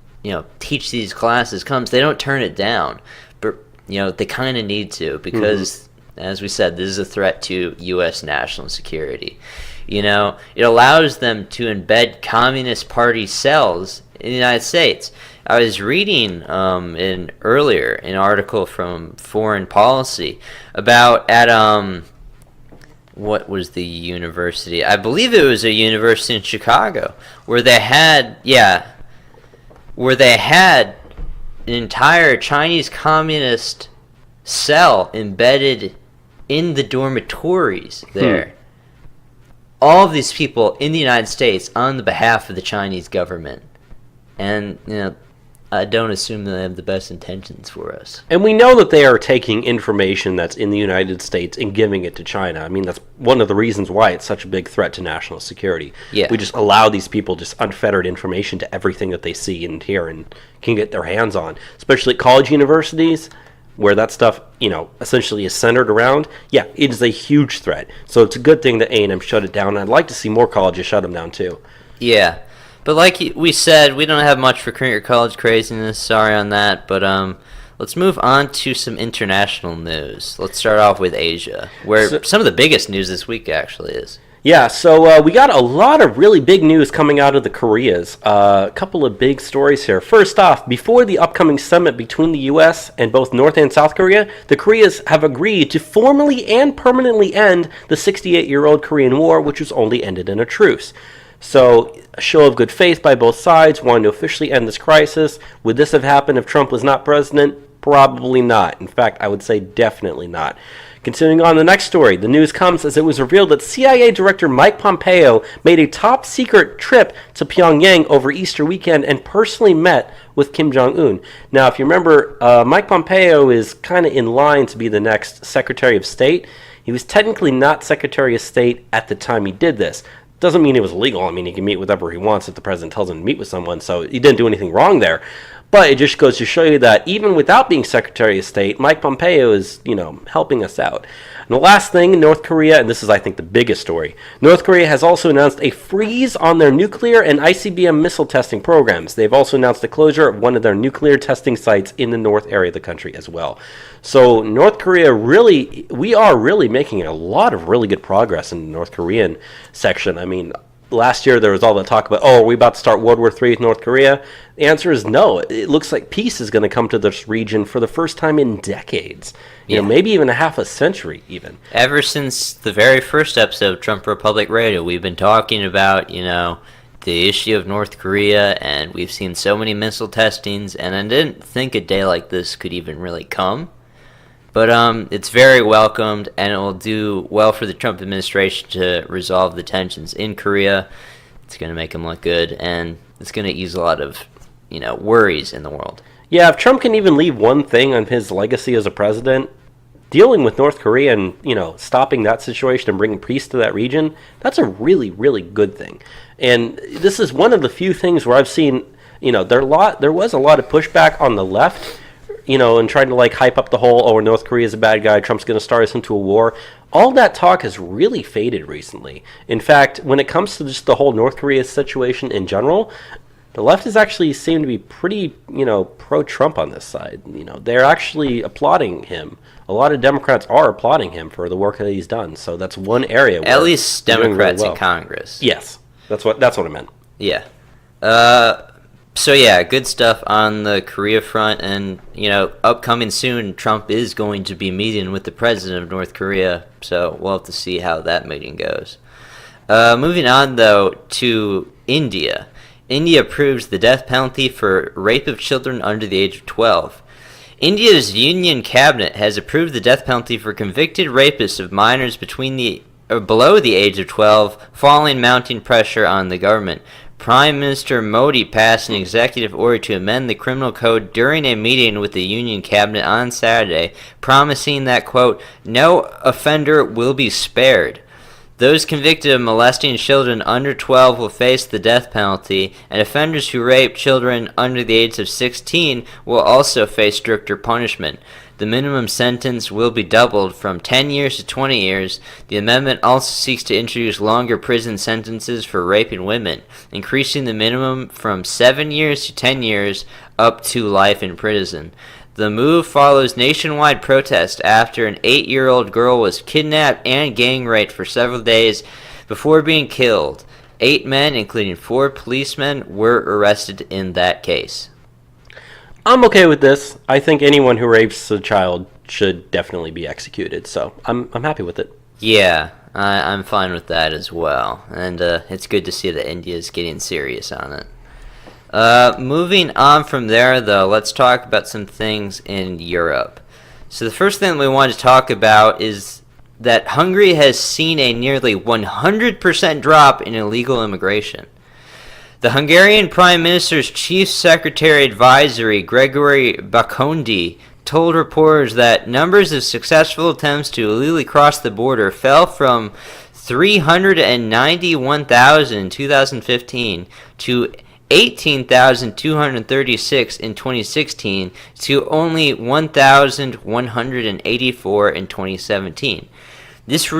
teach these classes comes, they don't turn it down. But, they kind of need to because, as we said, this is a threat to U.S. national security. It allows them to embed Communist Party cells in the United States. I was reading earlier an article from Foreign Policy about what was the university? I believe it was a university in Chicago where they had an entire Chinese communist cell embedded in the dormitories there. All of these people in the United States on the behalf of the Chinese government. And, I don't assume that they have the best intentions for us. And we know that they are taking information that's in the United States and giving it to China. I mean, that's one of the reasons why it's such a big threat to national security. Yeah. We just allow these people just unfettered information to everything that they see and hear and can get their hands on. Especially at college universities, where that stuff, essentially is centered around. Yeah, it is a huge threat. So it's a good thing that A&M shut it down. I'd like to see more colleges shut them down, too. Yeah. But like we said, we don't have much for current college craziness. Sorry on that. But let's move on to some international news. Let's start off with Asia, where some of the biggest news this week actually is. Yeah, so we got a lot of really big news coming out of the Koreas. A couple of big stories here. First off, before the upcoming summit between the U.S. and both North and South Korea, the Koreas have agreed to formally and permanently end the 68-year-old Korean War, which was only ended in a truce. So, a show of good faith by both sides, wanting to officially end this crisis. Would this have happened if Trump was not president? Probably not. In fact, I would say definitely not. Continuing on the next story, the news comes as it was revealed that CIA Director Mike Pompeo made a top-secret trip to Pyongyang over Easter weekend and personally met with Kim Jong-un. Now, if you remember, Mike Pompeo is kind of in line to be the next Secretary of State. He was technically not Secretary of State at the time he did this. Doesn't mean it was illegal. I mean, he can meet whatever he wants if the president tells him to meet with someone, so he didn't do anything wrong there. But it just goes to show you that even without being Secretary of State, Mike Pompeo is, helping us out. And the last thing, North Korea, and this is, I think, the biggest story. North Korea has also announced a freeze on their nuclear and ICBM missile testing programs. They've also announced the closure of one of their nuclear testing sites in the north area of the country as well. So North Korea we are really making a lot of really good progress in the North Korean section. I mean, last year there was all the talk about, are we about to start World War III with North Korea? The answer is no. It looks like peace is going to come to this region for the first time in decades. Maybe even a half a century even. Ever since the very first episode of Trump Republic Radio, we've been talking about, the issue of North Korea, and we've seen so many missile testings, and I didn't think a day like this could even really come. But it's very welcomed, and it will do well for the Trump administration to resolve the tensions in Korea. It's going to make them look good, and it's going to ease a lot of, worries in the world. Yeah, if Trump can even leave one thing on his legacy as a president, dealing with North Korea and, stopping that situation and bringing peace to that region, that's a really, really good thing. And this is one of the few things where I've seen, there was a lot of pushback on the left, and trying to hype up the whole, North Korea's a bad guy, Trump's going to start us into a war. All that talk has really faded recently. In fact, when it comes to just the whole North Korea situation in general, the left has actually seemed to be pretty, pro-Trump on this side. They're actually applauding him. A lot of Democrats are applauding him for the work that he's done. So that's one area where at least Democrats really in Congress. Yes, that's what I meant. Yeah. So yeah, good stuff on the Korea front, and upcoming soon, Trump is going to be meeting with the president of North Korea, so we'll have to see how that meeting goes. Moving on though to India. India approves the death penalty for rape of children under the age of 12. India's Union Cabinet has approved the death penalty for convicted rapists of minors below the age of 12, following mounting pressure on the government. Prime Minister Modi passed an executive order to amend the criminal code during a meeting with the Union Cabinet on Saturday, promising that, quote, no offender will be spared. Those convicted of molesting children under 12 will face the death penalty, and offenders who rape children under the age of 16 will also face stricter punishment. The minimum sentence will be doubled from 10 years to 20 years. The amendment also seeks to introduce longer prison sentences for raping women, increasing the minimum from 7 years to 10 years up to life in prison. The move follows nationwide protest after an 8-year-old girl was kidnapped and gang raped for several days before being killed. 8 men, including 4 policemen, were arrested in that case. I'm okay with this. I think anyone who rapes a child should definitely be executed, so I'm happy with it. Yeah, I'm fine with that as well, and it's good to see that India is getting serious on it. Moving on from there, though, let's talk about some things in Europe. So the first thing we want to talk about is that Hungary has seen a nearly 100% drop in illegal immigration. The Hungarian Prime Minister's Chief Secretary Advisory, Gregory Bakondi, told reporters that numbers of successful attempts to illegally cross the border fell from 391,000 in 2015 to 18,236 in 2016 to only 1,184 in 2017. This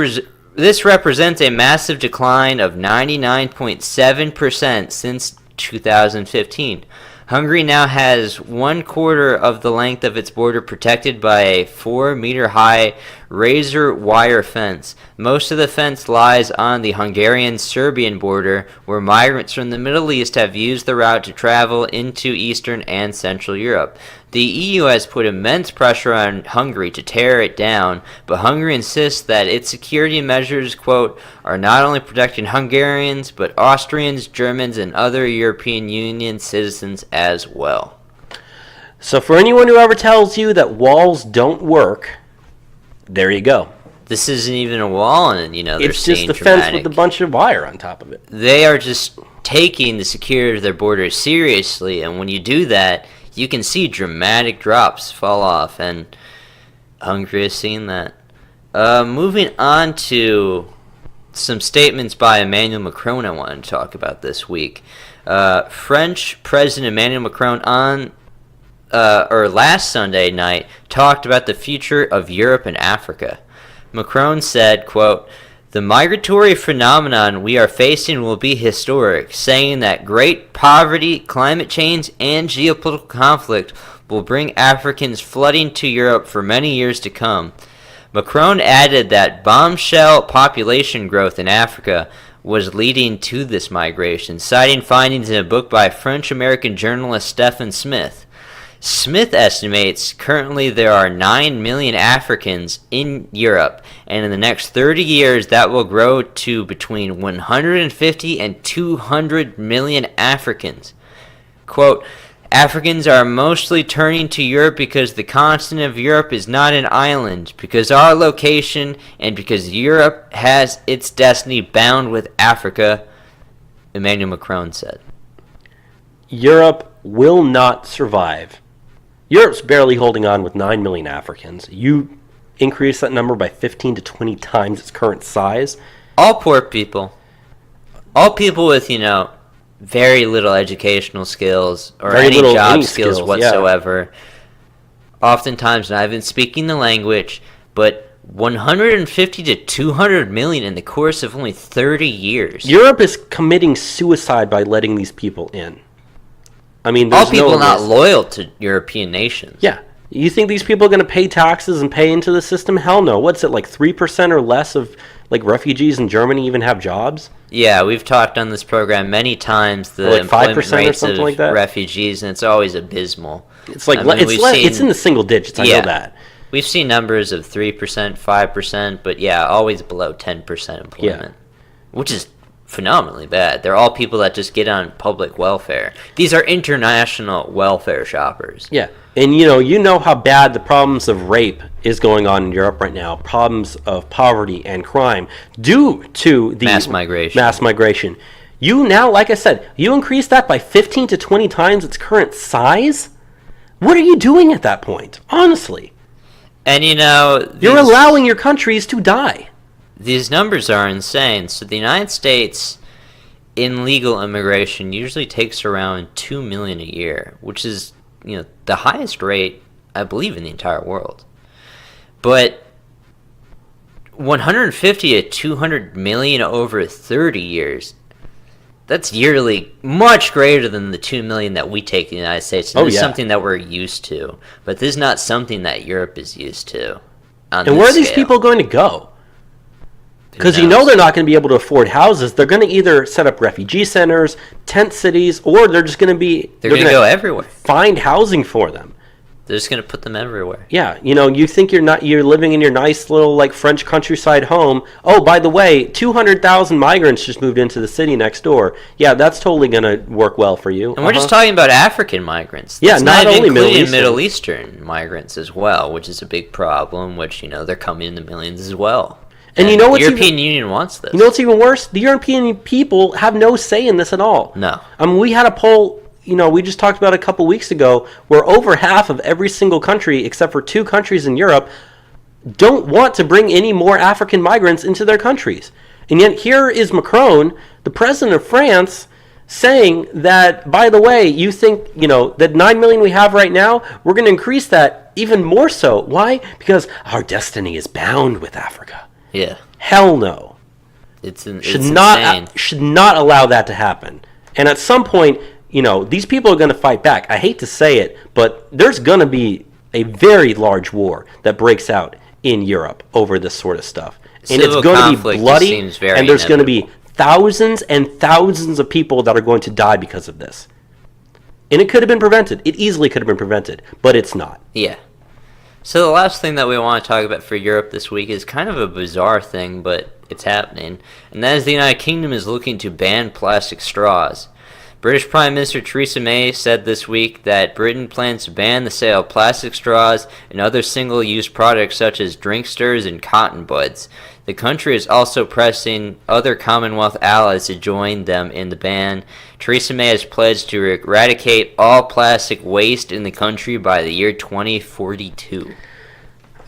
represents a massive decline of 99.7% since 2015. Hungary now has 1/4 of the length of its border protected by a 4-meter-high razor wire fence. Most of the fence lies on the Hungarian-Serbian border, where migrants from the Middle East have used the route to travel into Eastern and Central Europe. The EU has put immense pressure on Hungary to tear it down, but Hungary insists that its security measures, quote, are not only protecting Hungarians, but Austrians, Germans, and other European Union citizens as well. So for anyone who ever tells you that walls don't work, there you go. This isn't even a wall, and they're it's just a fence with a bunch of wire on top of it. They are just taking the security of their borders seriously, and when you do that, you can see dramatic drops fall off, and Hungary has seen that. Moving on to some statements by Emmanuel Macron I want to talk about this week. French President Emmanuel Macron last Sunday night talked about the future of Europe and Africa. Macron said, quote, the migratory phenomenon we are facing will be historic, saying that great poverty, climate change, and geopolitical conflict will bring Africans flooding to Europe for many years to come. Macron added that bombshell population growth in Africa was leading to this migration, citing findings in a book by French-American journalist Stephen Smith. Smith estimates currently there are 9 million Africans in Europe, and in the next 30 years that will grow to between 150 and 200 million Africans. Quote, Africans are mostly turning to Europe because the continent of Europe is not an island, because our location, and because Europe has its destiny bound with Africa, Emmanuel Macron said. Europe will not survive. Europe's barely holding on with 9 million Africans. You increase that number by 15 to 20 times its current size. All poor people. All people with, very little educational skills or any job skills whatsoever. Yeah. Oftentimes not even speaking the language, but 150 to 200 million in the course of only 30 years. Europe is committing suicide by letting these people in. I mean, there's all people not loyal to European nations. Yeah. You think these people are going to pay taxes and pay into the system? Hell no. What's it, like 3% or less of refugees in Germany even have jobs? Yeah, we've talked on this program many times the employment rates of refugees, and it's always abysmal. It's it's in the single digits. I know that. We've seen numbers of 3%, 5%, but always below 10% employment, which is phenomenally bad. They're all people that just get on public welfare. These are international welfare shoppers. Yeah. And you know how bad the problems of rape is going on in Europe right now. Problems of poverty and crime due to the mass migration. You now, like I said, you increase that by 15 to 20 times its current size? What are you doing at that point? Honestly. And you're allowing your countries to die. These numbers are insane. So the United States in legal immigration usually takes around 2 million a year, which is the highest rate, I believe, in the entire world. But 150 to 200 million over 30 years, that's yearly much greater than the 2 million that we take in the United States. And this is something that we're used to. But this is not something that Europe is used to. And where are these people going to go? Because they're not going to be able to afford houses. They're going to either set up refugee centers, tent cities, or they're just going to be... They're going to go everywhere. Find housing for them. They're just going to put them everywhere. Yeah, you think you're living in your nice little French countryside home. Oh, by the way, 200,000 migrants just moved into the city next door. Yeah, that's totally going to work well for you. And we're just talking about African migrants. That's not only Middle Eastern migrants as well, which is a big problem, which, they're coming in the millions as well. And the European Union wants this. You know what's even worse? The European people have no say in this at all. No. I mean, we had a poll, we just talked about a couple weeks ago, where over half of every single country, except for 2 countries in Europe, don't want to bring any more African migrants into their countries. And yet here is Macron, the president of France, saying that, by the way, you think, that 9 million we have right now, we're going to increase that even more so. Why? Because our destiny is bound with Africa. Yeah. Hell no. It's insane. Should not allow that to happen. And at some point, these people are going to fight back. I hate to say it, but there's going to be a very large war that breaks out in Europe over this sort of stuff. And it's going to be bloody, and there's going to be thousands and thousands of people that are going to die because of this. And it could have been prevented. It easily could have been prevented, but it's not. Yeah. So the last thing that we want to talk about for Europe this week is kind of a bizarre thing, but it's happening. And that is the United Kingdom is looking to ban plastic straws. British Prime Minister Theresa May said this week that Britain plans to ban the sale of plastic straws and other single-use products such as drinksters and cotton buds. The country is also pressing other Commonwealth allies to join them in the ban. Theresa May has pledged to eradicate all plastic waste in the country by the year 2042.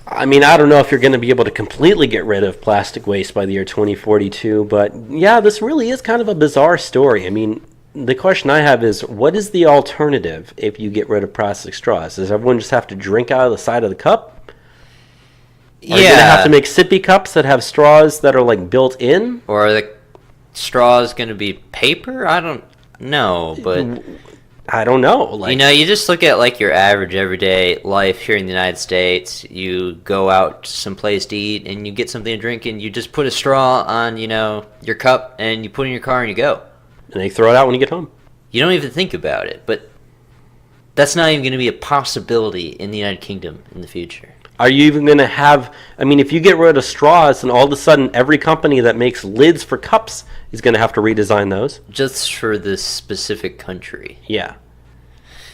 I mean, I don't know if you're going to be able to completely get rid of plastic waste by the year 2042, but yeah, this really is kind of a bizarre story. I mean, the question I have is, what is the alternative if you get rid of plastic straws? Does everyone just have to drink out of the side of the cup? Are you going to have to make sippy cups that have straws that are built in? Or are the straws going to be paper? I don't know, but I don't know. Like, you know, you just look at like your average everyday life here in the United States. You go out someplace to eat and you get something to drink and you just put a straw on, you know, your cup and you put it in your car and you go. And they throw it out when you get home. You don't even think about it, but that's not even going to be a possibility in the United Kingdom in the future. Are you even going to have, I mean, if you get rid of straws and all of a sudden every company that makes lids for cups is going to have to redesign those? Just for this specific country. Yeah.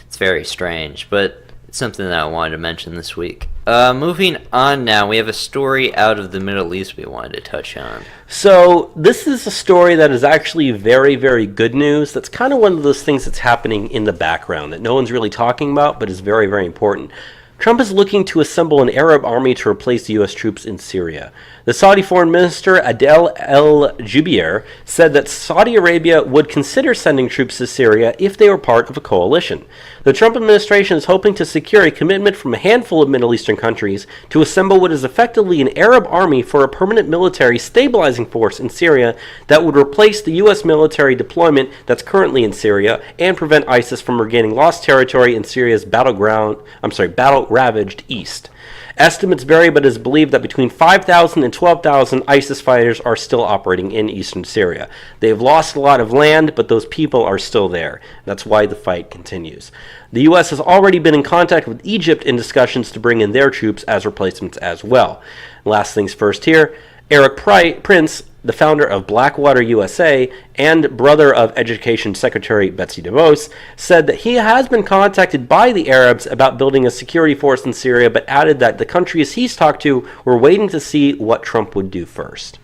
It's very strange, but it's something that I wanted to mention this week. Moving on now, we have a story out of the Middle East we wanted to touch on. So this is a story that is actually very, very good news. That's kind of one of those things that's happening in the background that no one's really talking about, but is very, very important. Trump is looking to assemble an Arab army to replace the U.S. troops in Syria. The Saudi Foreign Minister Adel El-Jubeir said that Saudi Arabia would consider sending troops to Syria if they were part of a coalition. The Trump administration is hoping to secure a commitment from a handful of Middle Eastern countries to assemble what is effectively an Arab army for a permanent military stabilizing force in Syria that would replace the U.S. military deployment that's currently in Syria and prevent ISIS from regaining lost territory in Syria's battle-ravaged east. Estimates vary, but it is believed that between 5,000 and 12,000 ISIS fighters are still operating in eastern Syria. They have lost a lot of land, but those people are still there. That's why the fight continues. The U.S. has already been in contact with Egypt in discussions to bring in their troops as replacements as well. Last things first here, Eric Prince, the founder of Blackwater USA and brother of Education Secretary Betsy DeVos, said that he has been contacted by the Arabs about building a security force in Syria, but added that the countries he's talked to were waiting to see what Trump would do first.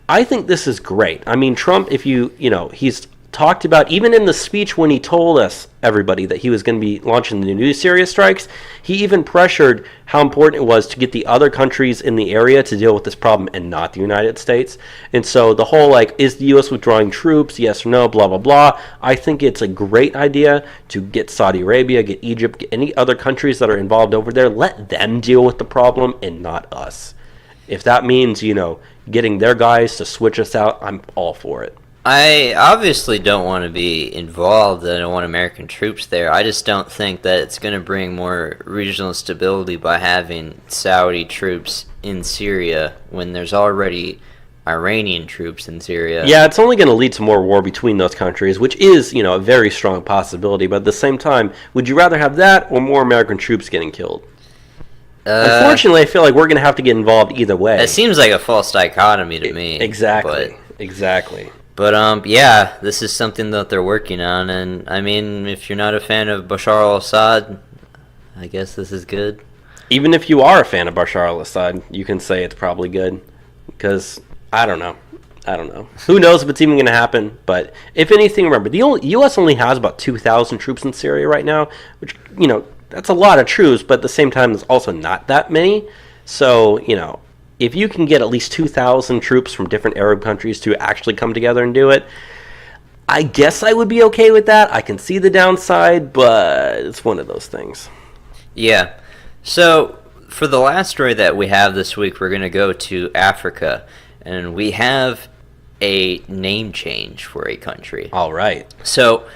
I think this is great. I mean, Trump, if he's talked about, even in the speech when he told us, everybody, that he was going to be launching the new Syria strikes, he even pressured how important it was to get the other countries in the area to deal with this problem and not the United States. And so the whole, like, is the U.S. withdrawing troops, yes or no, blah, blah, blah. I think it's a great idea to get Saudi Arabia, get Egypt, get any other countries that are involved over there, let them deal with the problem and not us. If that means, getting their guys to switch us out, I'm all for it. I obviously don't want to be involved. I don't want American troops there. I just don't think that it's going to bring more regional stability by having Saudi troops in Syria when there's already Iranian troops in Syria. Yeah, it's only going to lead to more war between those countries, which is, a very strong possibility. But at the same time, would you rather have that or more American troops getting killed? Unfortunately, I feel like we're going to have to get involved either way. It seems like a false dichotomy to me. Exactly. But yeah, this is something that they're working on, and I mean, if you're not a fan of Bashar al-Assad, I guess this is good. Even if you are a fan of Bashar al-Assad, you can say it's probably good, because I don't know. Who knows if it's even going to happen, but if anything, remember, the U.S. only has about 2,000 troops in Syria right now, which, that's a lot of troops, but at the same time, there's also not that many, so, if you can get at least 2,000 troops from different Arab countries to actually come together and do it, I guess I would be okay with that. I can see the downside, but it's one of those things. Yeah. So, for the last story that we have this week, we're going to go to Africa, and we have a name change for a country. All right. So,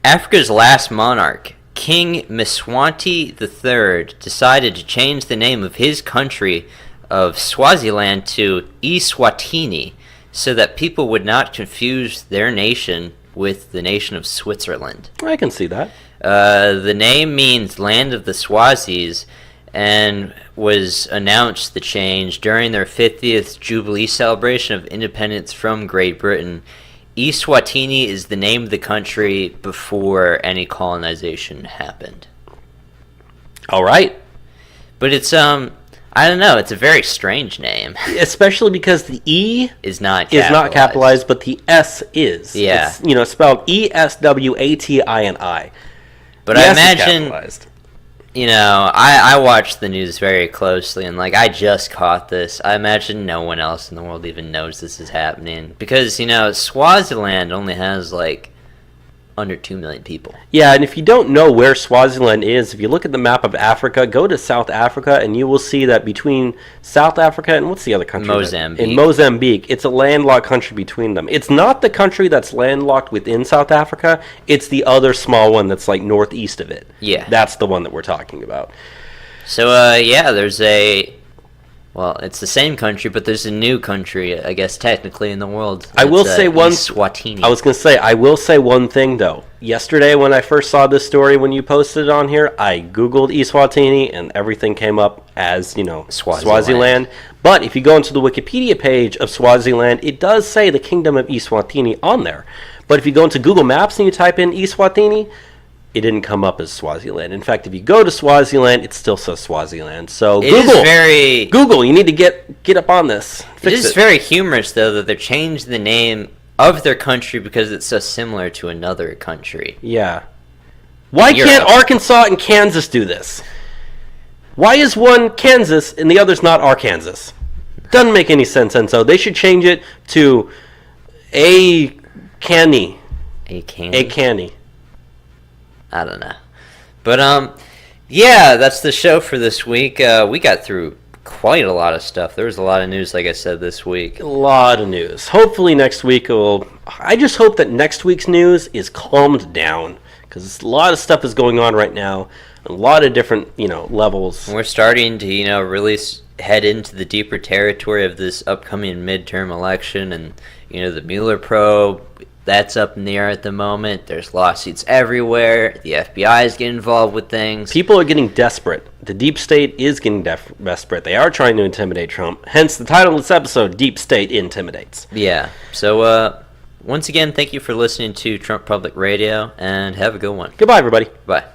Africa's last monarch, King Mswati III, decided to change the name of his country of Swaziland to Eswatini so that people would not confuse their nation with the nation of Switzerland. I can see that. The name means land of the Swazis and was announced the change during their 50th Jubilee celebration of independence from Great Britain. Eswatini is the name of the country before any colonization happened. All right. But it's I don't know. It's a very strange name, especially because the E is not capitalized, but the S is. Yeah, it's spelled ESWATINI. But I imagine, I watch the news very closely, and I just caught this. I imagine no one else in the world even knows this is happening because Swaziland only has under 2 million people. Yeah, and if you don't know where Swaziland is, if you look at the map of Africa, go to South Africa, and you will see that between South Africa and what's the other country? Mozambique. In Mozambique, it's a landlocked country between them. It's not the country that's landlocked within South Africa. It's the other small one that's like northeast of it. Yeah. That's the one that we're talking about. So, there's well, it's the same country, but there's a new country, I guess, technically in the world. I will say one. Eswatini. I was going to say, I will say one thing, though. Yesterday, when I first saw this story, when you posted it on here, I Googled Eswatini, and everything came up as, Swaziland. But if you go into the Wikipedia page of Swaziland, it does say the Kingdom of Eswatini on there. But if you go into Google Maps and you type in Eswatini, it didn't come up as Swaziland. In fact, if you go to Swaziland, it still says Swaziland. So Google, you need to get up on this. It is very humorous, though, that they're changing the name of their country because it's so similar to another country. Yeah. Why can't Arkansas and Kansas do this? Why is one Kansas and the other's not Arkansas? Doesn't make any sense, and so they should change it to A-Canny. A-Canny. I don't know. But, that's the show for this week. We got through quite a lot of stuff. There was a lot of news, like I said, this week. A lot of news. Hopefully next week I just hope that next week's news is calmed down, because a lot of stuff is going on right now. A lot of different, levels. We're starting to, really head into the deeper territory of this upcoming midterm election, and, the Mueller probe. That's up in the air at the moment. There's lawsuits everywhere. The FBI is getting involved with things. People are getting desperate. The deep state is getting desperate. They are trying to intimidate Trump. Hence the title of this episode, Deep State Intimidates. Yeah. So, once again, thank you for listening to Trump Public Radio, and have a good one. Goodbye, everybody. Bye.